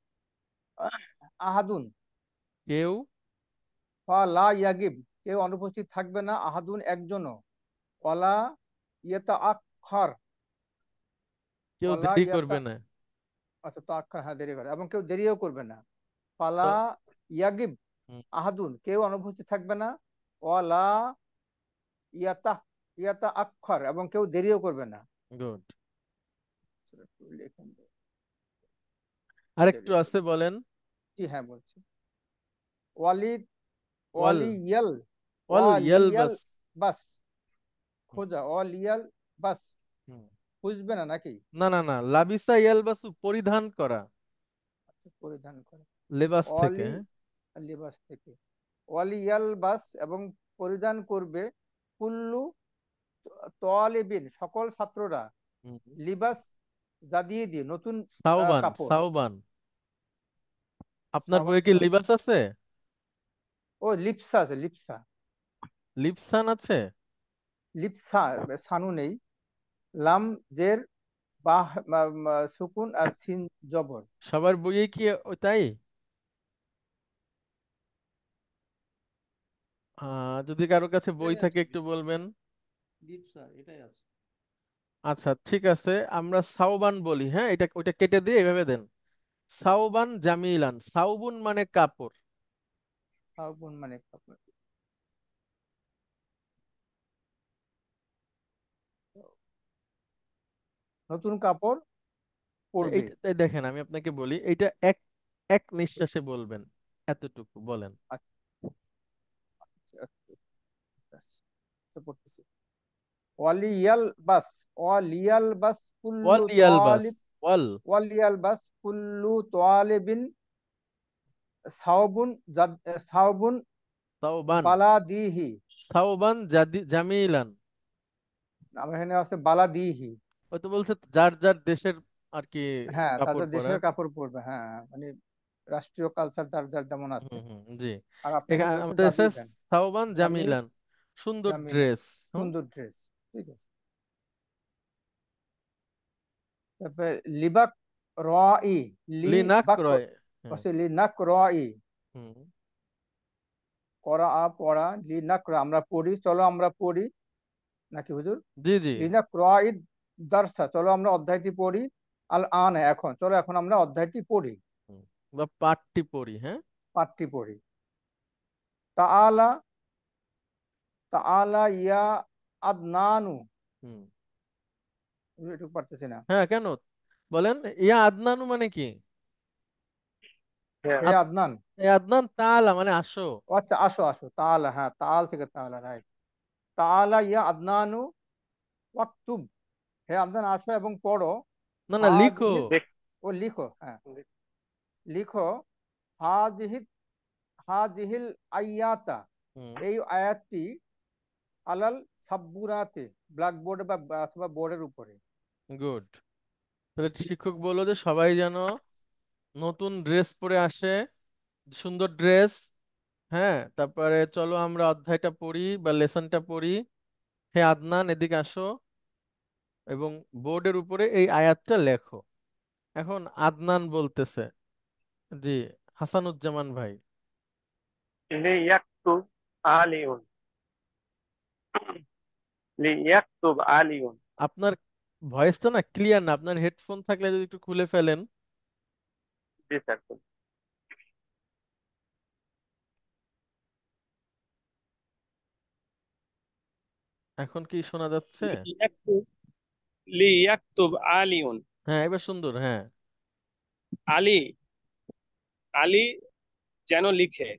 আহাদুন, কেউ ফালা ইয়াগিব কেউ অনুপস্থিত থাকবে না, আহাদুন একজনও, ওয়ালা ইয়াতা আখার, কেউ ওয়ালা দেরি ইয়াতা, করবে না। আচ্ছা তা আখার, হ্যাঁ দেরি করে, এবং কেউ দেরিও করবে না। ফালা তো ইয়াগিব আহাদুন কেউ অনুপস্থিত থাকবে না, ওয়ালা ইয়াতা ইয়াতা আখার এবং কেউ দেরিও করবে না। গুড। সেটা একটু লিখুন। আরেকটু দেরি আছে করবে, বলেন। জি হ্যাঁ বলছি। ওয়ালি ওয়াল ওয়ালিয়াল ওয়াল ওয়ালিয়াল ইয়ালবাস। বাস, খোঁজা, ওয়ালিয়াল বাস, হুম। খুঁজবে না নাকি? না না না, লাবিসা ইয়ালবাসু পরিধান করা, আচ্ছা, পরিধান করে। লেবাস থেকে, অলি, হ্যাঁ। লিবাস থেকে। ওয়ালিয়াল বাস এবং পরিধান করবে, কুল্লু তোয়ালিবিন সকল ছাত্ররা, হুম। লিবাস জাদিয়ে দিয়ে নতুন সাউবান কাপড়। সাউবান। আপনার সাবান বইয়ে কি পরে, লিবাস আছে? ও লিপসা আছে, লিপসা। লিপসান আছে? লিপসা, সানু নেই, লাম জের, বাহ সুকুন আর সিন জবর। সবার বইয়ে কি তাই? যদি কারো কাছে বই এটাই থাকে আছে, একটু বলবেন। লিপসা এটাই আছে। আচ্ছা ঠিক আছে, আমরা সাউবান বলি, হ্যাঁ, এটা ওইটা কেটে দিয়ে এভাবে দেন, সাউবান জামিলান। সাউবুন মানে কাপড়। সাবুন মানে কাপড়। নতুন কাপড় পরবে। এই দেখেন, আমি আপনাকে বলি, এইটা এক এক নিঃশ্বাসে বলবেন, এতটুকু বলেন। আচ্ছা, আচ্ছা, পড়তেছি। ওয়ালিয়াল বাস, ওয়ালিয়াল বাস ওয়াল কুল্লু ইয়ালবাস। তোয়ালিব, ওয়াল ওয়ালিয়াল বাস কুল্লু তোয়ালিবিন সাওবুন সাওবুন সাউবান বালাদিহি। সাউবান জামিলান। আমার এখানে আছে বালাদিহি। ওই তো বলছে যার যার দেশের আর কি হ্যাঁ, কাপড় তাদের পরা। দেশের কাপড় পরবে, হ্যাঁ মানে রাষ্ট্রীয় কালচার যার যার যেমন আছে। হুম হুম, জি। আর আপনি এখানে এখানে বলছেন আমাদের আছে জামিলান, সাউবান জামি জামিলান, সুন্দর জামিলান, ড্রেস। হুম। সুন্দর ড্রেস, ঠিক আছে। তারপরে লিবাক রাই, লিনাক লিবাক, রয়। হ্যাঁ। লিনাক রাই, হুম। করা পড়া, লিনাক আমরা পড়ি, চলো আমরা পড়ি নাকি হুজুর? জি জি। লিনাক রাই দারসা, চলো আমরা অধ্যায়টি পড়ি। আল আন এখন, চলো এখন আমরা অধ্যায়টি পড়ি, হুম। বা পাঠটি পড়ি, হ্যাঁ। পাঠটি পড়ি। তাআলা, তাআলা ইয়া আদনানু, হুম। একটু পারতেছি না। হ্যাঁ কেন, বলেন। ইয়া আদনানু মানে কি? হ্যাঁ। হে আদ- আদনান, এ আদনান তাআলা মানে আসো। ও আচ্ছা আসো, আসো, তাআলা, হ্যাঁ তাআল থেকে তাআলা, রাইট। তাআলা ইয়া আদনানু ওয়াকতুব, হে আদনান আসো এবং পড়ো। না না, লিখো। হাযিহিল, দেখ। ও লিখো, হ্যাঁ লিখো। হাযিহিল, হাযিহিল আয়াতা, হুম। এই আয়াতটি, আলাল সাব্বুরাতে, ব্ল্যাকবোর্ডে বা অথবা বোর্ডের উপরে। গুড। তাহলে শিক্ষক বললো যে সবাই যেন নতুন ড্রেস পরে আসে, সুন্দর ড্রেস। হ্যাঁ, তারপরে চলো আমরা অধ্যায়টা পড়ি বা লেসনটা পড়ি। হে আদনান এদিকে আসো, এবং বোর্ডের উপরে এই আয়াতটা লেখো। এখন আদনান বলতেছে, জি, হাসানুজ্জামান ভাই। লিয়াকতুব আলিউন, লিয়াকতুব আলিউন। আপনার ভয়েসটা না ক্লিয়ার না, আপনার হেডফোন থাকলে যদি একটু খুলে ফেলেন। জি স্যার। এখন কি শোনা যাচ্ছে? লিয়াকতুব লিয়াকতুব আলিউন। হ্যাঁ, এবার সুন্দর, হ্যাঁ। আলী আলী যেন লিখে।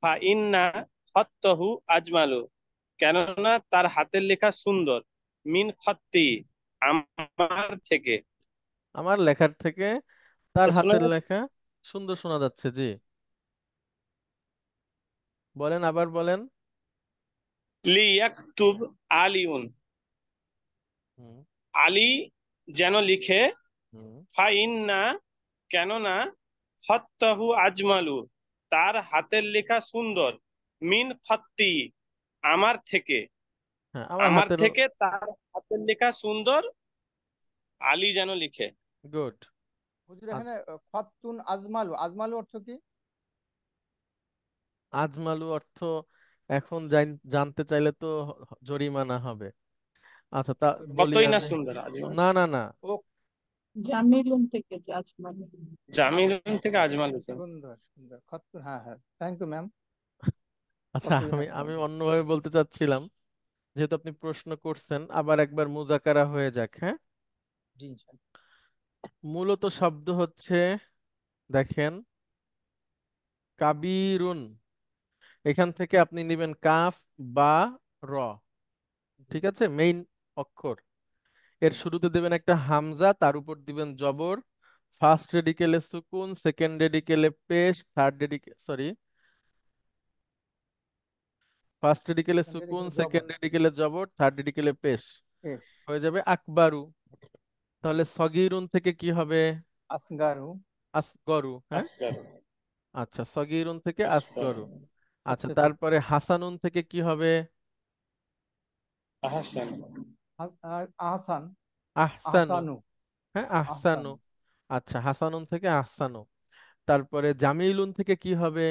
ফা ইন্না খত্তহু আজমালু, কেননা তার হাতের লেখা সুন্দর। মিন খত্তি, আমার থেকে। আমার লেখার থেকে তার শোনা হাতের যাচ্ছে? লেখা সুন্দর শোনা যাচ্ছে, জি। বলেন, আবার বলেন। লিয়াকতুব আলিউন, হুম। আলী যেন লিখে। হুম। ফা ইন্না, কেননা খত্তহু আজমালু, তার হাতের লেখা সুন্দর। মিন খত্তি, আমার থেকে। হ্যাঁ, আমার আমার হাতের। থেকে তার হাতের লেখা সুন্দর, আলী যেন লিখে। গুড। হুজুর এখানে আচ্ছা, খত্তুন আজমালু, আজমালু অর্থ কি? আজমালু অর্থ এখন জানতে চাইলে তো জরিমানা হবে। আচ্ছা, তা বলি কতই না আমি। সুন্দর আজমাল। না, না, না। ও, জামিলুন থেকে জাজমানি। জামিল থেকে আজমাল হোসেন। সুন্দর সুন্দর খত্তুন, হ্যাঁ হ্যাঁ, থ্যাংক ইউ ম্যাম। আচ্ছা, কতই না আমি আমি সুন্দর। অন্যভাবে বলতে চাচ্ছিলাম, যেহেতু আপনি প্রশ্ন করছেন, আবার একবার মুজাকারা হয়ে যাক, হ্যাঁ। জি ইনশাআল্লাহ। মূলত শব্দ হচ্ছে, দেখেন, কাবিরুন। এখান থেকে আপনি নেবেন কাফ বা র। জি ঠিক আছে, মেইন অক্ষর। এর জি শুরুতে দেবেন একটা হামজা, তার উপর দিবেন জবর। ফার্স্ট রেডিকেলে সুকুন, সেকেন্ড রেডিকেলে পেশ, থার্ড রেডিকেল, সরি, ফার্স্ট রেডিকেলে এখান থেকে সুকুন, জবর, সেকেন্ড রেডিকেলে জবর, থার্ড রেডিকেলে পেশ। পেশ, হয়ে যাবে আকবারু। তাহলে সগিরুন থেকে কি হবে? আসগারু, আসগরু, হ্যাঁ। আসকার। আচ্ছা, সগিরুন থেকে আসকার। আসগরু। আচ্ছা, আচ্ছা আচ্ছা। তারপরে হাসানুন থেকে কি হবে? আহসান। আহসান, আহসানু, আহসানু, হ্যাঁ, আহসানু। আহসানু, আচ্ছা, হাসানুন থেকে আহসানু। তারপরে জামিলুন থেকে কি হবে?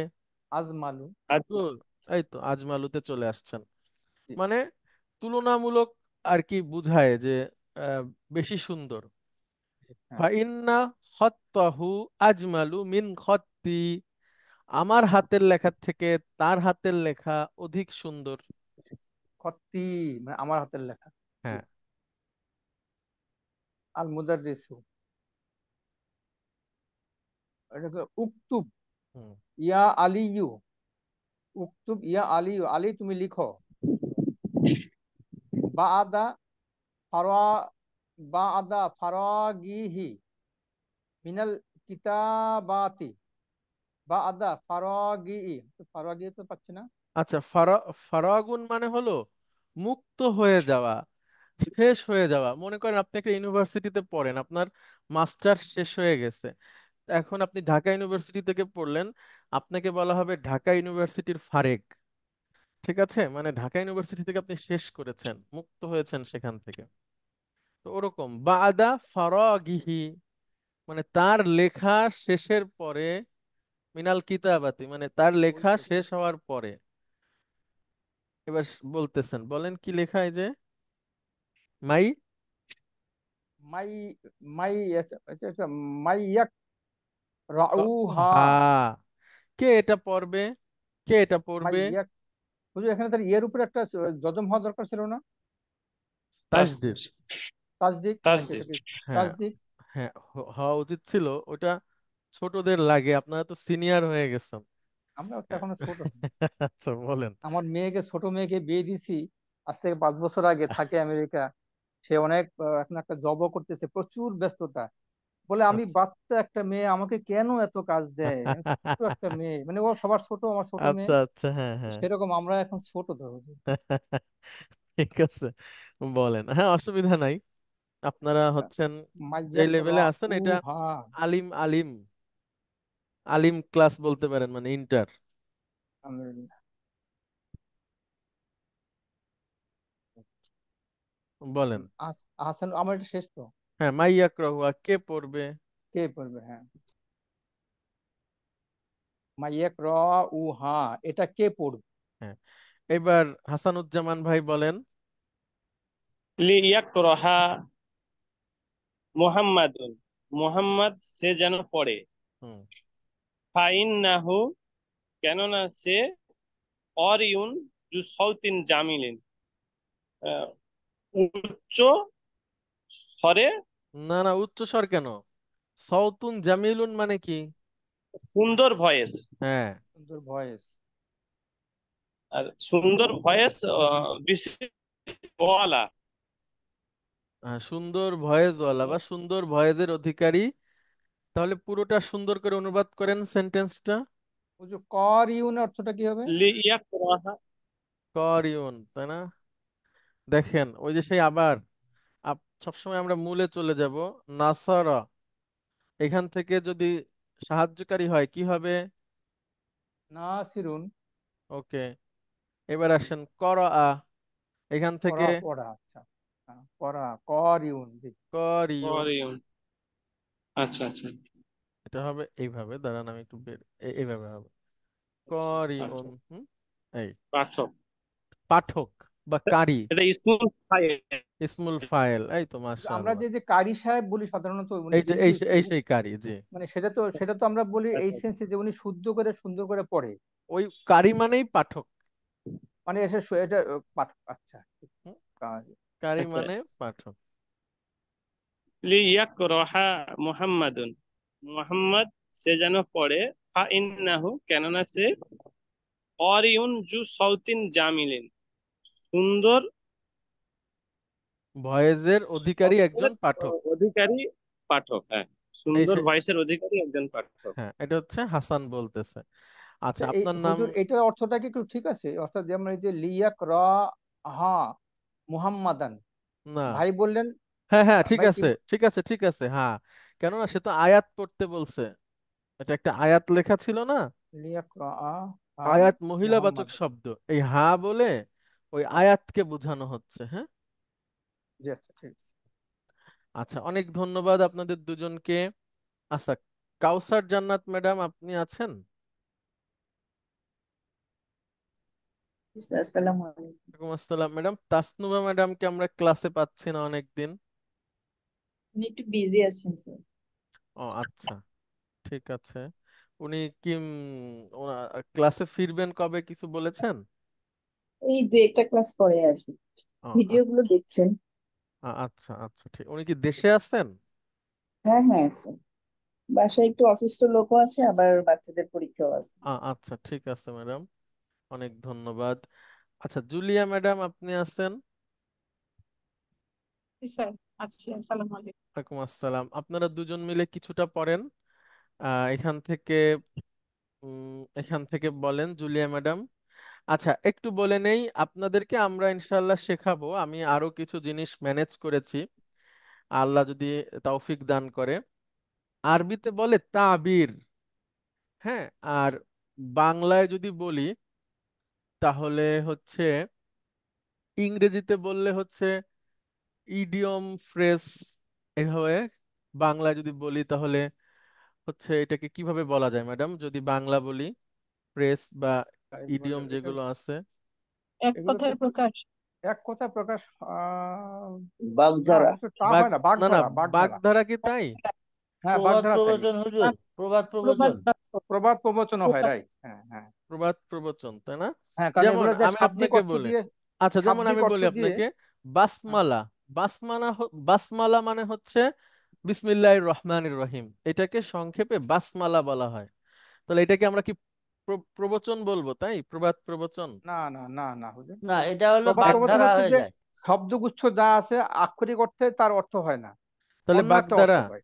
আজমালু। গুড। এই তো আজমালুতে চলে আসছেন। জি, মানে তুলনামূলক আর কি বুঝায় যে আহ, বেশি সুন্দর। হ্যাঁ, ফাইন্না খত্তাহু আজমালু মিন খত্তি, আমার হাতের লেখার থেকে তার হাতের লেখা অধিক সুন্দর। খত্তি মানে আমার হাতের লেখা। জি। হ্যাঁ। আল মুদাররিসু, এটাকে উক্তুব হুম। ইয়া আলিয়ু, উক্তুব ইয়া আলিয়ু, আলী তুমি লিখো। বাআদা ফারা, বাআদা ফারাগিহি মিনাল কিতাবাতি, বাআদা ফারাগি, ফারাগি তো পাচ্ছি না। আচ্ছা, ফারাগুন মানে হলো মুক্ত হয়ে যাওয়া, শেষ হয়ে যাওয়া। মনে করেন আপনি একটা ইউনিভার্সিটিতে পড়েন, আপনার মাস্টার শেষ হয়ে গেছে, এখন আপনি ঢাকা ইউনিভার্সিটি থেকে পড়লেন, আপনাকে বলা হবে ঢাকা ইউনিভার্সিটির ফারেক। ঠিক আছে, মানে ঢাকা ইউনিভার্সিটি থেকে আপনি শেষ করেছেন, মুক্ত হয়েছেন সেখান থেকে। তো ওরকম বাদা ফারাগিহি, মানে তার লেখা শেষের পরে, মিনাল কিতাবাতি মানে তার বই লেখা থেকে, শেষ হওয়ার পরে। এবার বলতেছেন, বলেন কি লেখা, এই যে মাই। মাই, মাই, মাই ইয়াক রাউহা, হা, কে এটা পড়বে? কে এটা মাই পড়বে? ইয়াক। হুজুর এখানে তার ইয়ের উপরে একটা যজম হওয়া দরকার ছিল না? তাসদিদ। তাসদিক নাকি তাসদিদ। এটাকে হ্যাঁ, তাসদিক? হ্যাঁ, হওয়া উচিত ছিল ওটা। ছোটদের লাগে, আপনারা তো সিনিয়র হয়ে গেছেন। আমরা তো এখনো ছোট। আচ্ছা, বলেন। আমার মেয়েকে, ছোট মেয়েকে বিয়ে দিছি আজ থেকে 5 বছর আগে, থাকে আমেরিকা। সে অনেক এখন একটা জবও করতেছে, প্রচুর ব্যস্ততা। বলে আমি আচ্ছা। বাচ্চা একটা মেয়ে, আমাকে কেন এত কাজ দেয়, আমি ছোট্ট একটা মেয়ে, মানে ও সবার ছোট, আমার ছোট মেয়ে। আচ্ছা, আচ্ছা, হ্যাঁ, হ্যাঁ। সেরকম আমরা এখন ছোট তো। ঠিক আছে, বলেন, হ্যাঁ, অসুবিধা নাই। আপনারা হচ্ছেন যে মাইয়াক লেভেলে আছেন, এটা রাউহা, আলিম, আলিম, আলিম ক্লাস বলতে পারেন, মানে ইন্টার। আলহামদুলিল্লাহ। বলেন। আহসান, আমার এটা শেষ তো। হ্যাঁ, মাইয়াক রহুয়া, কে পড়বে? কে পড়বে, হ্যাঁ। মাইয়াক রাউহা, এটা কে পড়বে? হ্যাঁ, এবার হাসানুজ্জামান ভাই বলেন। লিয়াকরাহা মুহাম্মাদুন, মুহাম্মদ সে যেন পড়ে। হুম। ফাইন্নাহু, কেননা সে, অরিউন জু সৌতিন জামিলিন, উচ্চ স্বরে, না না, উচ্চ স্বর কেন? সৌতুন জামিলুন মানে কি? সুন্দর ভয়েস। হ্যাঁ। সুন্দর ভয়েস। আর সুন্দর ভয়েস বিশেষ ওয়ালা। সুন্দর ভয়েসওয়ালা বা সুন্দর ভয়েসের অধিকারী। তাহলে পুরোটা সুন্দর করে অনুবাদ করেন সেন্টেন্সটা। ওই যে কর ইউন অর্থটা কি হবে? লিয়াকরাহা। করিউন, তাই না? দেখেন ওই যে সেই আবার সবসময় আমরা মূলে চলে যাব। নাসারা, এখান থেকে যদি সাহায্যকারী হয় কি হবে? নাসিরুন। ওকে, এবার আসেন করা, এখান থেকে পড়া পড়া, আচ্ছা। পড়া, কর ইউন, জি। করিউন। অরিউন। আচ্ছা আচ্ছা এটা হবে এইভাবে, দাঁড়ান আমি একটু এইভাবে হবে আচ্ছা। করিউন। পাঠক। হুম। এই পাঠক। পাঠক বা কারি, এটা স্কুল ফাইল। ইসমুল ফাইল, এই তো আমরা মাশাআল্লাহ। যে যে কারি সাহেব বলি সাধারণত, উনি এই যে যেহেতু এই সেই কারি, জি। মানে সেটা তো আমরা বলি এই আচ্ছা সেন্সে যে উনি শুদ্ধ করে সুন্দর করে পড়ে। ওই কারি মানেই পাঠক। মানে এটা পাঠক, আচ্ছা। হুম, কারি। কারি আচ্ছা। মানে পাঠক। লিয়াকরাহা মুহাম্মাদুন, মুহাম্মদ সে যেন পড়ে। ফাইন্নাহু, কেননা সে, অরিউন জু সৌতিন জামিলিন, সুন্দর ভয়েসের অধিকারী একজন শব্দের পাঠক। অধিকারী পাঠক। হ্যাঁ, এই সুন্দর সে, ভয়েসের অধিকারী একজন পাঠক। হ্যাঁ এটা হচ্ছে হাসান বলতেছে। আচ্ছা, আচ্ছা, এই আপনার নাম? হুজুর এটার অর্থটা কি একটু ঠিক আছে? অর্থাৎ যেমন এই যে লিয়াক র, হা, মুহাম্মাদান, না। ভাই বললেন। হ্যাঁ হ্যাঁ, ঠিক ভাই কি আছে ঠিক আছে ঠিক আছে, হ্যাঁ। কেননা সে তো আয়াত পড়তে বলছে, এটা একটা আয়াত লেখা ছিল না। লিয়াক র, হা, আয়াত মহিলাবাচক মুহাম্মাদান। শব্দ, এই হা বলে ওই আয়াতকে বোঝানো হচ্ছে, হ্যাঁ। জি, আচ্ছা, ঠিক আছে। আচ্ছা, অনেক ধন্যবাদ আপনাদের দুজনকে। আচ্ছা, কাউসার জান্নাত ম্যাডাম আপনি আছেন? স্যার, আসসালামু আলাইকুম। ওয়ালাইকুম আসসালাম। ম্যাডাম তাসনুভা ম্যাডামকে আমরা ক্লাসে পাচ্ছি না অনেকদিন। উনি একটু বিজি আছেন স্যার। ও আচ্ছা, ঠিক আছে। উনি কি ক্লাসে ফিরবেন কবে কিছু বলেছেন? এই দু একটা ক্লাস পরে আসবে। ও ভিডিওগুলো দেখছেন? আচ্ছা আচ্ছা, ঠিক। উনি কি দেশে আছেন? হ্যাঁ হ্যাঁ স্যার, বাসায় একটু অসুস্থ লোকও আছে, আবার বাচ্চাদের পরীক্ষাও আছে। আচ্ছা, ঠিক আছে ম্যাডাম, অনেক ধন্যবাদ। আচ্ছা, জুলিয়া ম্যাডাম আপনি আছেন? জি স্যার, আচ্ছা, আসসালামু আলাইকুম। ওয়ালাইকুম আসসালাম। আপনারা দুজন মিলে কিছুটা পড়েন এখান থেকে। এখান থেকে বলেন জুলিয়া ম্যাডাম। আচ্ছা, একটু বলে নেই আপনাদেরকে, আমরা ইনশাল্লাহ শেখাবো। আমি আরো কিছু জিনিস ম্যানেজ করেছি, আল্লাহ যদি তৌফিক দান করে। আরবিতে বলে তাবির, হ্যাঁ। আর বাংলায় যদি বলি তাহলে হচ্ছে, ইংরেজিতে বললে হচ্ছে ইডিয়ম, ফ্রেজ, এভাবে। বাংলায় যদি বলি তাহলে হচ্ছে এটাকে কিভাবে বলা যায় ম্যাডাম, যদি বাংলা বলি ফ্রেজ বা তাই বলে ইডিয়ম এটা, যেগুলো আছে? এক এগুলো তো কথায় প্রকাশ। এক কথা প্রকাশ। না, বাগধারা। একটু তা বাগ হয় না, না না, বাগধারা, বাগধারা। বাগধারা কি তাই? হ্যাঁ, প্রবাদ বাগধারা তাই। প্রবচন হুজুর, প্রবাদ প্রবাদ প্রবচন। প্রবাদ প্রবচনও হয়, প্রবাদ। রাইট, হ্যাঁ হ্যাঁ। প্রবাদ প্রবচন, তাই না? হ্যাঁ, কারণ যেমন এগুলো যে আমি শাব্দিক আপনাকে অর্থ বলি, দিয়ে, আচ্ছা যেমন শাব্দিক আমি অর্থ বলি দিয়ে। আপনাকে হ্যাঁ, বাসমালা। বাসমালা মানে হচ্ছে বিসমিল্লাহির রহমানির রহিম, এটাকে সংক্ষেপে বাসমালা বলা হয়। তাহলে এটাকে আমরা কি প্রবচন বলবো, তাই প্রবাদ প্রবচন? না না না না হুজুর। না, এটা হলো প্রবাদ প্রবচন বাগধারা হচ্ছে হয়ে যে যায়। শব্দগুচ্ছ যা আছে আক্ষরিক অর্থে তার অর্থ হয় না, তাহলে অন্য একটা অর্থ বাগধারা, হয়।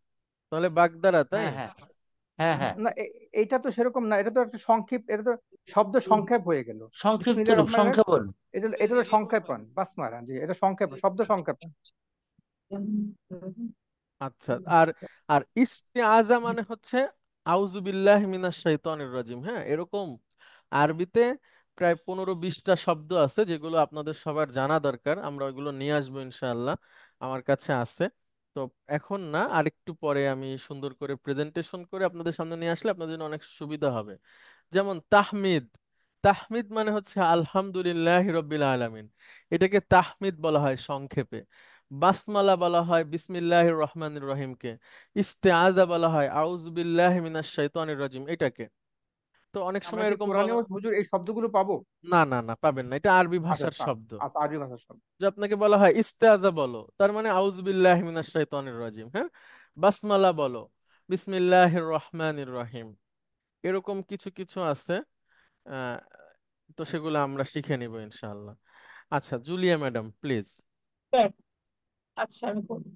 তাহলে বাগধারা, তাই? হ্যাঁ হ্যাঁ হ্যাঁ হ্যাঁ। না, এইটা তো সেরকম না, এটা তো একটা সংক্ষেপ, এটা তো শব্দ সংক্ষেপ হয়ে গেল। সংক্ষিপ্ত বিসমিল্লাহির রূপ, রহমানির রহিম, সংক্ষেপণ। এটা হলো সংক্ষেপণ, বাসমালা, জি, এটা সংক্ষেপ, শব্দ সংক্ষেপণ। আচ্ছা। আর আর ইস্তেআজা মানে হচ্ছে আউযুবিল্লাহি মিনাশ শাইতানির রাজিম, হ্যাঁ। এরকম আরবিতে প্রায় 15-20টা শব্দ আছে যেগুলো আপনাদের সবার জানা দরকার। আমরা ওইগুলো নিয়ে আসবো ইনশাআল্লাহ, আমার কাছে আছে। তো এখন না, আরেকটু পরে আমি সুন্দর করে প্রেজেন্টেশন করে আপনাদের সামনে নিয়ে আসলে আপনাদের জন্য অনেক সুবিধা হবে। যেমন তাহমিদ, তাহমিদ মানে হচ্ছে আলহামদুলিল্লাহ রব্বিল আলামিন, এটাকে তাহমিদ বলা হয় সংক্ষেপে। বাসমালা বলা হয় বিসমিল্লাহির রহমানির রহিমকে, ইস্তেআজা বলা হয় আউযু বিল্লাহি মিনাশ শাইতানির রাজিম এটাকে। তো অনেক আমরা সময় কি এরকম বলা, কোরআনেও হুজুর এই শব্দগুলো পাবো? না না না পাবেন না, এটা আরবি আচ্ছা ভাষার শব্দ। আচ্ছা, আরবি ভাষার শব্দ। যে আপনাকে বলা হয় ইস্তেআজা বলো, তার মানে আউযু বিল্লাহি মিনাশ শাইতানির রাজিম, হ্যাঁ। বাসমালা বলো, বিসমিল্লাহির রহমানির রহিম, এরকম কিছু কিছু আছে। আহ, তো সেগুলো আমরা শিখে নিব ইনশাআল্লাহ। আচ্ছা জুলিয়া ম্যাডাম প্লিজ। ব্যাস। আচ্ছা আমি বলি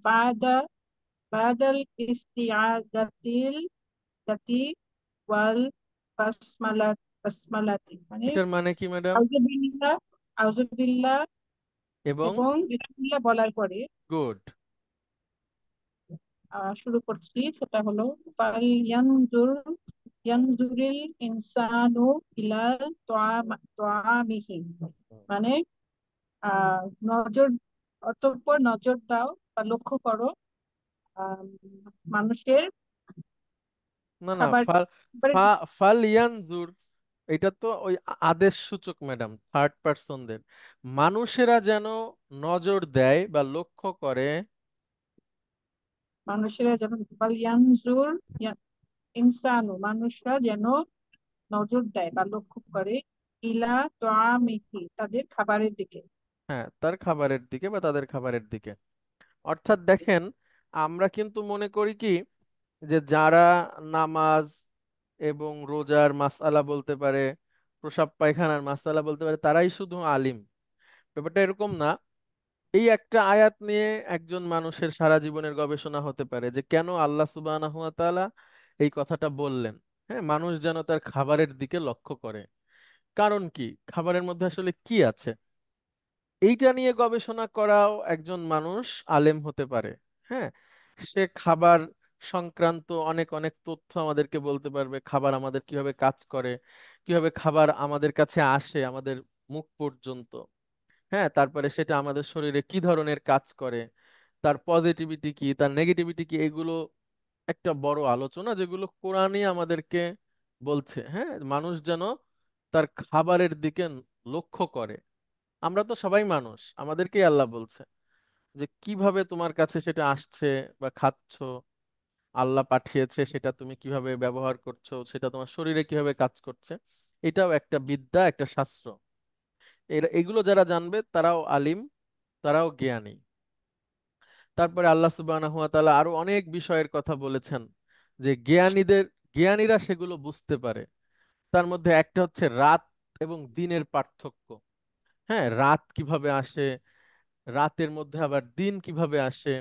বাদাল ইস্তিআযাতিল জাতি ওয়াল বাসমালাতি মানে এটার মানে কি ম্যাডাম? আউযুবিল্লাহ আউযুবিল্লাহ এবং এবং বিসমিল্লাহ বলার পরে গুড। শুরু করছি, সেটা হলো ফাল ইয়ানজুরিল ইনসানু ইলাল তোয়ামিহি মানে নজর, অতঃপর নজর দাও বা লক্ষ্য করো আহ মানুষের না না, খাবার খাবারের ফালিয়ানজুর, এটা তো ওই আদেশ সূচক ম্যাডাম, থার্ড পার্সনদের। মানুষেরা যেন নজর দেয় বা লক্ষ্য করে। মানুষেরা যেন ফাল ইয়ানজুর ইনসানু মানুষরা যেন নজর দেয় বা লক্ষ্য করে ইলা তোয়ামিহি তাদের খাবারের দিকে। হ্যাঁ, তার খাবারের দিকে বা তাদের খাবারের দিকে। অর্থাৎ দেখেন, আমরা কিন্তু মনে করি কি, যে যারা নামাজ এবং রোজার মাসআলা বলতে পারে, প্রসাব পায়খানার মাসআলা বলতে পারে, তারাই শুধু আলিম। ব্যাপারটা এরকম না। এই একটা আয়াত নিয়ে একজন মানুষের সারা জীবনের গবেষণা হতে পারে, যে কেন আল্লাহ সুবহানাহু ওয়া তাআলা এই কথাটা বললেন। হ্যাঁ, মানুষ যেন তার খাবারের দিকে লক্ষ্য করে। কারণ কি, খাবারের মধ্যে আসলে কি আছে, এইটা নিয়ে গবেষণা করাও একজন মানুষ আলেম হতে পারে। হ্যাঁ, সে খাবার সংক্রান্ত অনেক অনেক তথ্য আমাদেরকে বলতে পারবে, খাবার আমাদের কিভাবে কাজ করে, কিভাবে খাবার আমাদের কাছে আসে আমাদের মুখ পর্যন্ত। হ্যাঁ, তারপরে সেটা আমাদের শরীরে কি ধরনের কাজ করে, তার পজিটিভিটি কি, তার নেগেটিভিটি কি, এগুলো একটা বড় আলোচনা যেগুলো কোরআনই আমাদেরকে বলছে। হ্যাঁ, মানুষ যেন তার খাবারের দিকে লক্ষ্য করে। আমরা তো সবাই মানুষ, আমাদেরকেই আল্লাহ বলছে যে কিভাবে তোমার কাছে সেটা আসছে বা খাচ্ছ, আল্লাহ পাঠিয়েছে, সেটা তুমি কিভাবে ব্যবহার করছো, সেটা তোমার শরীরে কিভাবে কাজ করছে। এটাও একটা বিদ্যা, একটা শাস্ত্র। এগুলো যারা জানবে তারাও আলিম, তারাও জ্ঞানী। তারপরে আল্লাহ সুবহানাহু ওয়া তাআলা আরো অনেক বিষয়ের কথা বলেছেন, যে জ্ঞানীরা সেগুলো বুঝতে পারে। তার মধ্যে একটা হচ্ছে রাত এবং দিনের পার্থক্য। হ্যাঁ, রাত কিভাবে আসে, রাতের মধ্যে আবার দিন কিভাবে আসে,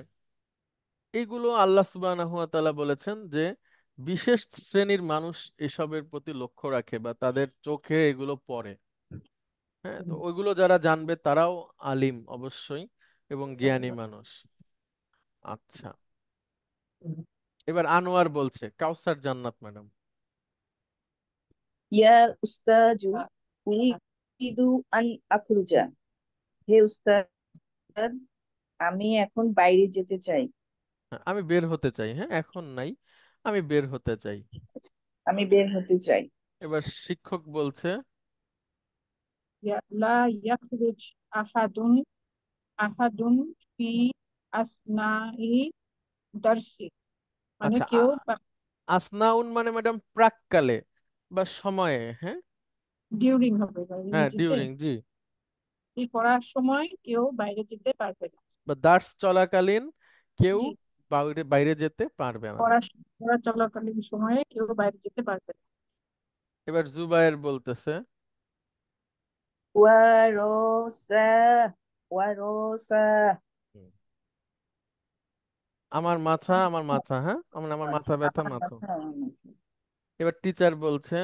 এগুলো আল্লাহ সুবহানাহু ওয়া তাআলা বলেছেন যে বিশেষ শ্রেণীর মানুষ এসবের প্রতি লক্ষ্য রাখে বা তাদের চোখে এগুলো পড়ে। হ্যাঁ, তো ওইগুলো যারা জানবে তারাও আলিম অবশ্যই এবং জ্ঞানী মানুষ। আচ্ছা, এবার আনোয়ার বলছে কাউসার জান্নাত ম্যাডাম। ইয়া উস্তাজু উরিদু আন আখরুজা। হে উস্তাদ, আমি এখন বাইরে যেতে চাই। হ্যাঁ, আমি বের হতে চাই, হ্যাঁ এখন নাই, আমি বের হতে চাই। আমি বের হতে চাই। এবার শিক্ষক বলছে, লা ইয়াখরুজ আহাদুন আহাদুন ফি আসনাই দারসি মানে আচ্ছা কেউ আসনাউন মানে ম্যাডাম প্রাককালে বা সময়ে, হ্যাঁ। ডিউরিং হবে হ্যাঁ ইংরেজিতে। ডিউরিং, জি। এই পড়ার সময় কেউ বাইরে যেতে পারবে না। বা দার্স চলাকালীন কেউ জি, বাইরে বাইরে যেতে পারবে না। পড়া পড়া চলাকালীন সময়ে কেউ বাইরে যেতে পারবে না। এবার জুবায়ের বলতেছে, ওয়ারসা ওয়ারসা। হুম, আমার মাথা, আমার মাথা, হ্যাঁ আমার আমার আচ্ছা, মাথা ব্যথা, আমার মাথা। কথা আমার মাথা। এবার টিচার বলছে,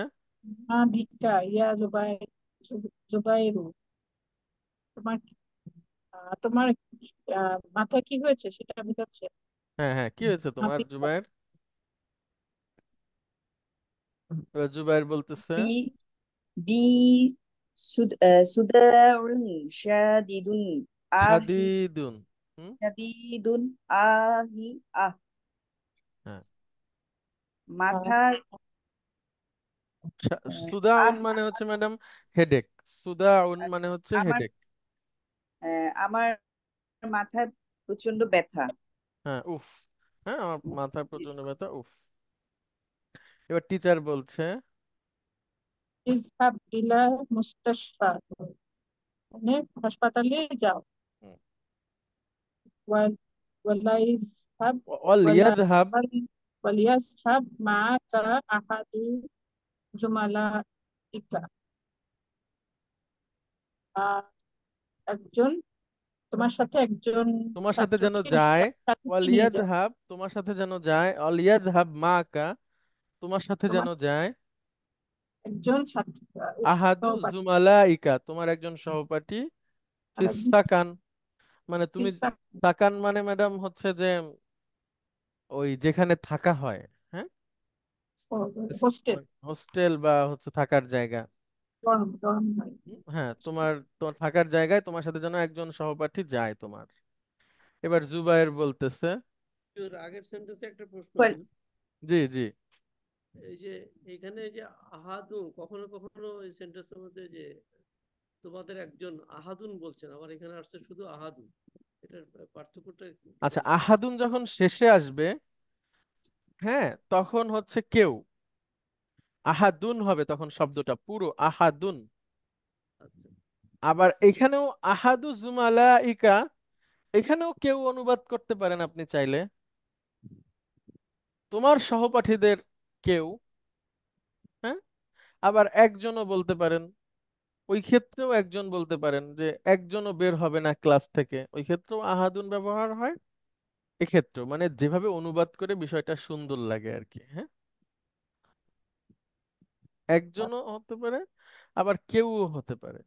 মা ভিক্ষা ইয়া জুবাইরু তোমার তোমার মাথায় কি হয়েছে সেটা বোঝাচ্ছে। হ্যাঁ হ্যাঁ কি হয়েছে মা তোমার ভিক্ষা জুবায়ের? এবার জুবায়ের বলতেছে, বি বি সুদারুন শাদিদুন আহি শাদীদুন। হুম, শাদিদুন আহি আহ। হ্যাঁ। আহ, মাথার সুদাউন আহ মানে হচ্ছে ম্যাডাম হেডেক। সুদাউন মানে হচ্ছে আমার হেডেক। আমার মাথায় প্রচন্ড ব্যথা। হ্যাঁ, উফ। হ্যাঁ, আমার মাথায় প্রচন্ড ব্যথা, উফ। এবার টিচার বলছে, ইযহাব ইলা মুস্তাশফা, মানে হাসপাতালে যাও। হুম, ওয়াল ওয়ালাইযহাব ওয়ালা ওয়ালিয়াযহাব, ওয়ালিয়াযহাব মাআকা আহাদু জুমালাইকা, আহ, একজন তোমার সাথে একজন তোমার সাথে যেন ছাত্রকে যায়। সাথে নিয়ে যাও। ওয়ালিয়াযহাব, তোমার সাথে যেন যায়। ওয়ালিয়াযহাব মাকা, তোমার সাথে যেন তোমার যায়। একজন ছাত্র, আহাদু সহপাঠী, জুমালাইকা, তোমার একজন সহপাঠী। আর ফিস একজন সাকান, মানে তুমি, ফিসা, সাকান মানে ম্যাডাম হচ্ছে যে ওই যেখানে থাকা হয়। হ্যাঁ, হোস্টেল, হোস্টেল বা হচ্ছে থাকার জায়গা। ডর্ম হয়। হ্যাঁ, তোমার তোমার থাকার জায়গায় তোমার সাথে যেন একজন সহপাঠী যায় তোমার। এবার জুবায়ের বলতেছে। তোর আগের সেন্টেন্সে একটা প্রশ্ন ওয়াল জি, জি। এই যে এখানে যে আহাদু, কখনো কখনো এই সেন্টেন্সের মধ্যে যে তোমাদের একজন আহাদুন বলছেন, আবার এখানে আসছে শুধু আহাদু, এটার পার্থক্যটা কি আচ্ছা, বলবেন? আহাদুন যখন শেষে আসবে, হ্যাঁ, তখন হচ্ছে কেউ। আহাদুন হবে তখন শব্দটা পুরো আহাদুন। আচ্ছা, আবার এখানেও আহাদু জুমালাইকা, এখানেও কেউ অনুবাদ করতে পারেন আপনি চাইলে, তোমার সহপাঠীদের কেউ। হ্যাঁ, আবার একজনও বলতে পারেন, ওই ক্ষেত্রেও একজন বলতে পারেন যে একজনও বের হবে না ক্লাস থেকে, ওই ক্ষেত্রেও আহাদুন ব্যবহার হয়। এক্ষেত্রেও মানে যেভাবে অনুবাদ করে বিষয়টা সুন্দর লাগে আর কি। হ্যাঁ, একজনও হতে পারে, আবার কেউও হতে পারে।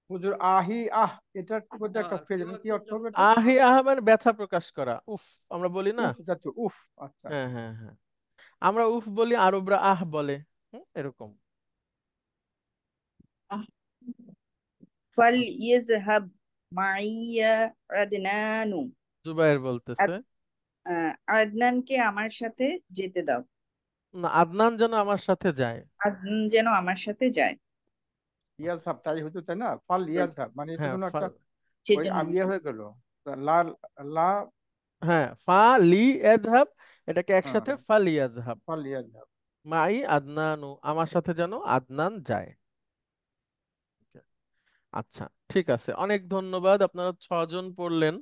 হুজুর আহি আহ, এটার মধ্যে একটা আর ফ্রেজ, কেউ কি একজন অর্থ হবে যখন এটা? আহি আহা মানে ব্যথা প্রকাশ করা, উফ আমরা বলি না। উফ জাতীয়, উফ। আচ্ছা। হ্যাঁ, হ্যাঁ, হ্যাঁ, আমরা উফ বলি, আরবরা আহ বলে। এরকম। ফাল ইয়াযহাব মাইয়া আদনানু। জুবায়ের বলতেছে, আদনানকে আমার সাথে যেতে দাও। না, আদনান যেন আমার সাথে যায়। আদনান যেন আমার সাথে যায়। ইয়াজহাব তাই হতো, তাই না? ফাল Yes, ইয়াজহাব মানে এটা হ্যাঁ, কোনো একটা ওই সেজন্য ইয়ে হয়ে গেল। লা, লা, হ্যাঁ, ফা লি এযহাব, এটাকে হ্যাঁ, একসাথে ফালিয়াযহাব ফাল ইয়াজহাব। মাই আদনানু, আমার সাথে যেন আদনান যায়। আচ্ছা, ঠিক আছে, অনেক ধন্যবাদ, আপনারা 6 জন পড়লেন।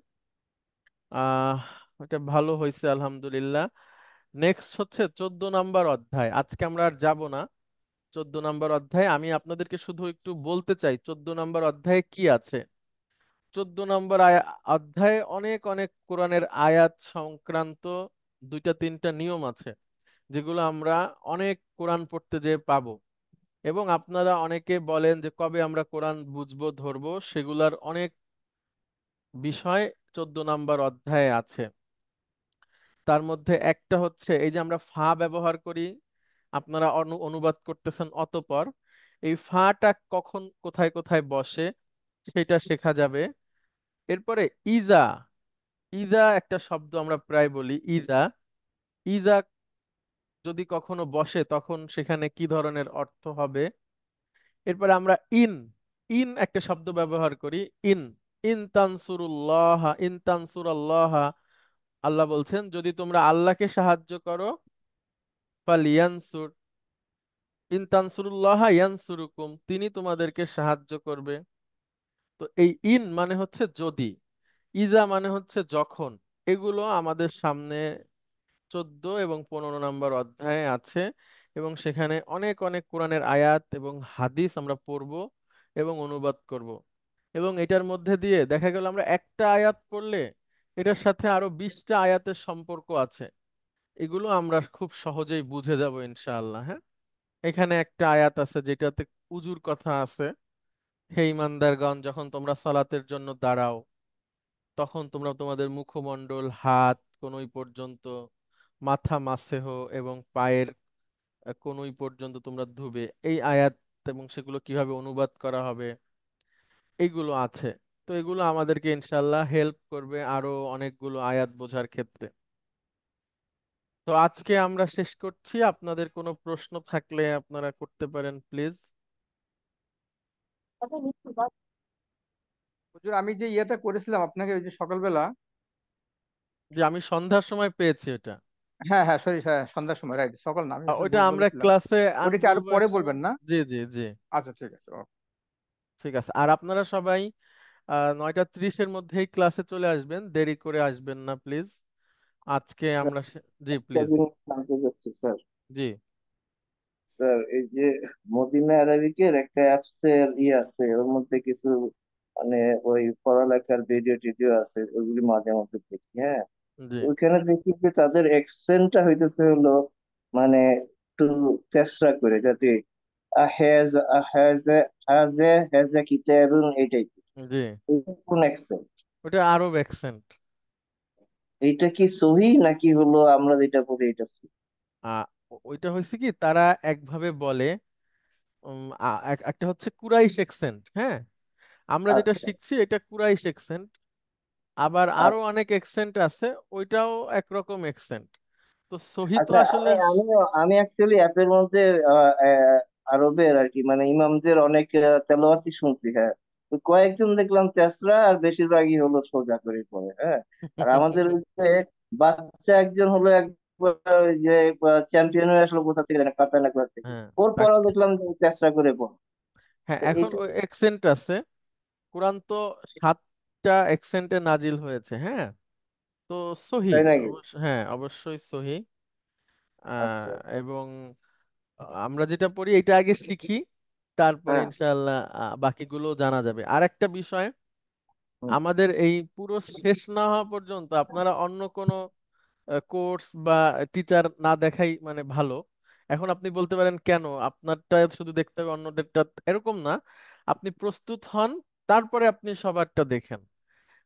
আহ এটা ভালো হয়েছে আলহামদুলিল্লাহ। নেক্সট হচ্ছে 14 নাম্বার অধ্যায়, আজকে আমরা আর যাব না। 14 নাম্বার অধ্যায় আমি আপনাদেরকে শুধু একটু বলতে চাই 14 নাম্বার অধ্যায়ে কি আছে। 14 নম্বর অধ্যায়ে অনেক অনেক কোরআনের আয়াত সংক্রান্ত 2-3টা নিয়ম আছে, যেগুলো আমরা অনেক কোরআন পড়তে যেয়ে পাবো। এবং আপনারা অনেকে বলেন যে কবে আমরা কোরআন বুঝবো ধরবো, সেগুলার অনেক বিষয় 14 নাম্বার অধ্যায়ে আছে। তার মধ্যে একটা হচ্ছে এই যে আমরা ফা ব্যবহার করি, আপনারা অনুবাদ করতেছেন অতঃপর, এই ফাটা কখন কোথায় কোথায় বসে সেটা শেখা যাবে। এরপরে ইজা, ইজা একটা শব্দ আমরা প্রায় বলি, ইজা। ইজা যদি কখনো বসে তখন সেখানে কি ধরনের অর্থ হবে। এরপরে আমরা ইন, ইন একটা শব্দ ব্যবহার করি, ইন। ইন তানসুরুল্লাহ, ইন তানসুরাল্লাহ, আল্লাহ বলছেন যদি তোমরা আল্লাহকে সাহায্য করো, ফালিয়ানসুর, ইন তানসুরুল্লাহ ইয়ানসুরুকুম, তিনি তোমাদেরকে সাহায্য করবে। তো এই ইন মানে হচ্ছে যদি, ইজা মানে হচ্ছে যখন। এগুলো আমাদের সামনে 14 এবং 15 নম্বর অধ্যায়ে আছে, এবং সেখানে অনেক অনেক কোরআনের আয়াত এবং হাদিস আমরা পড়ব এবং অনুবাদ করব। এবং এটার মধ্যে দিয়ে দেখা গেল আমরা একটা আয়াত পড়লে এটার সাথে আরো 20টা আয়াতের সম্পর্ক আছে, এগুলো আমরা খুব সহজেই বুঝে যাব ইনশাআল্লাহ। হ্যাঁ, এখানে একটা আয়াত আছে যেটাতে উজুর কথা আছে। হে ইমানদারগণ, যখন তোমরা সালাতের জন্য দাঁড়াও তখন তোমরা তোমাদের মুখমণ্ডল, হাত কনুই পর্যন্ত, মাথা মাসেহ এবং পায়ের কনুই পর্যন্ত তোমরা ধুবে। এই আয়াত এবং সেগুলো কিভাবে অনুবাদ করা হবে এইগুলো আছে। তো এগুলো আমাদেরকে ইনশাল্লাহ হেল্প করবে আরো অনেকগুলো আয়াত বোঝার ক্ষেত্রে। তো আজকে আমরা শেষ করছি, আপনাদের কোনো প্রশ্ন থাকলে আপনারা করতে পারেন প্লিজ। হুজুর আমি যে ইয়েটা করেছিলাম আপনাকে ওই যে সকালবেলা, যে আমি সন্ধ্যার সময় পেয়েছি ওটা। হ্যাঁ হ্যাঁ সরি, হ্যাঁ সন্ধ্যার সময়, রাইট, সকাল না, আমি আসলে ওইটা ভুল আমরা বলেছিলাম। ক্লাসে আর ওটা কি আরো বলবো এক পরে সময়। বলবেন না? জি জি জি। আচ্ছা ঠিক আছে, ওকে। ঠিক আছে, আর আপনারা সবাই 9:30-এর মধ্যেই ক্লাসে চলে আসবেন, দেরি করে আসবেন না প্লিজ। আজকে স্যার, আমরা জি একটা প্লিজ। জিনিস জানতে চাচ্ছি স্যার। জি স্যার এই যে মদিনা অ্যারাবিকের একটা অ্যাপস এর আছে, ওর মধ্যে কিছু মানে ওই পড়ালেখার ভিডিও টিডিও আছে, ওইগুলি মাঝে মধ্যে দেখি। হ্যাঁ, জি ওইখানে দেখি যে তাদের অ্যাকসেন্টটা হইতেছে হলো মানে একটু চেষ্টা করে, যাতে হ্যাজ হ্যাজ হ্যাজ হ্যাজ কিতাব এই টাইপের। জি। কোন অ্যাকসেন্ট? ওটা আরব অ্যাকসেন্ট। এইটা কি সহি নাকি হলো আমরা যেটা পড়ি এটা সহি? ওইটা হয়েছে কি, তারা একভাবে বলে, একটা হচ্ছে কুরাইশ অ্যাকসেন্ট, হ্যাঁ, আমরা যেটা আচ্ছা শিখছি এটা কুরাইশ অ্যাকসেন্ট। আবার আরো আচ্ছা অনেক অ্যাকসেন্ট আছে, ওইটাও একরকম অ্যাকসেন্ট। তো সহি তো আচ্ছা। আসলে আমি অ্যাকচুয়ালি অ্যাপের মধ্যে আরবের আর কি মানে ইমামদের অনেক তেলাওয়াতি শুনছি। হ্যাঁ, তো কয়েকজন দেখলাম তেসরা, আর বেশিরভাগই হলো সোজা করে পড়ে। হ্যাঁ, আর আমাদের ওই যে বাচ্চা একজন হলো একবার ওই যে চ্যাম্পিয়ন হয়ে আসলো কোথা থেকে জানে, কাতার না কোথা থেকে, হ্যাঁ ওর তাক- পড়াও দেখলাম যে তেসরা করে পড়ে। হ্যাঁ, তো এখন এটা ওই অ্যাকসেন্ট আছে। কোরআন তো 7টা অ্যাকসেন্টে নাজিল হয়েছে, হ্যাঁ। তো সহি, তাই নাকি? অবশ্য হ্যাঁ অবশ্যই সহি। আচ্ছা। এবং আমরা যেটা পড়ি এটা আগে শিখি, তারপরে হ্যাঁ। ইনশাআল্লাহ বাকিগুলো জানা যাবে। আর একটা বিষয়, হুম। আমাদের এই পুরো শেষ না হওয়া পর্যন্ত আপনারা অন্য কোনো কোর্স বা টিচার না দেখাই মানে ভালো। এখন আপনি বলতে পারেন কেন আপনারটা শুধু দেখতে হবে অন্যদেরটা, এরকম না। আপনি প্রস্তুত হন, তারপরে আপনি সবারটা দেখেন।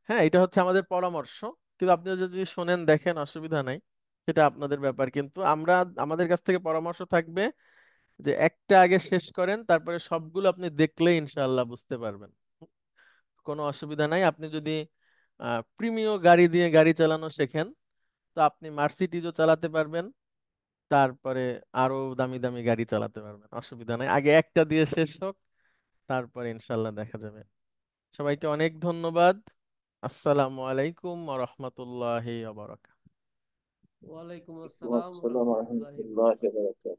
হ্যাঁ, এটা হচ্ছে আমাদের পরামর্শ। কিন্তু আপনি যদি শোনেন দেখেন অসুবিধা নাই, সেটা আপনাদের ব্যাপার। কিন্তু আমাদের কাছ থেকে পরামর্শ থাকবে যে একটা আগে শেষ করেন, তারপরে সবগুলো আপনি দেখলেই ইনশাআল্লাহ বুঝতে পারবেন। কোনো অসুবিধা নাই। আপনি যদি প্রিমিয় গাড়ি দিয়ে গাড়ি চালানো শেখেন, তো আপনি মার্সিডিজও চালাতে পারবেন, তারপরে আরো দামি দামি গাড়ি চালাতে পারবেন, অসুবিধা নাই। আগে একটা দিয়ে শেষ হোক, তারপরে ইনশাল্লাহ দেখা যাবে। সবাইকে অনেক ধন্যবাদ। আসসালামু আলাইকুম ওয়া রাহমাতুল্লাহি ওয়া বারাকাতুহু। ওয়ালাইকুম আসসালাম আসসালামু রহমতুল্লাহি আলাইকুম।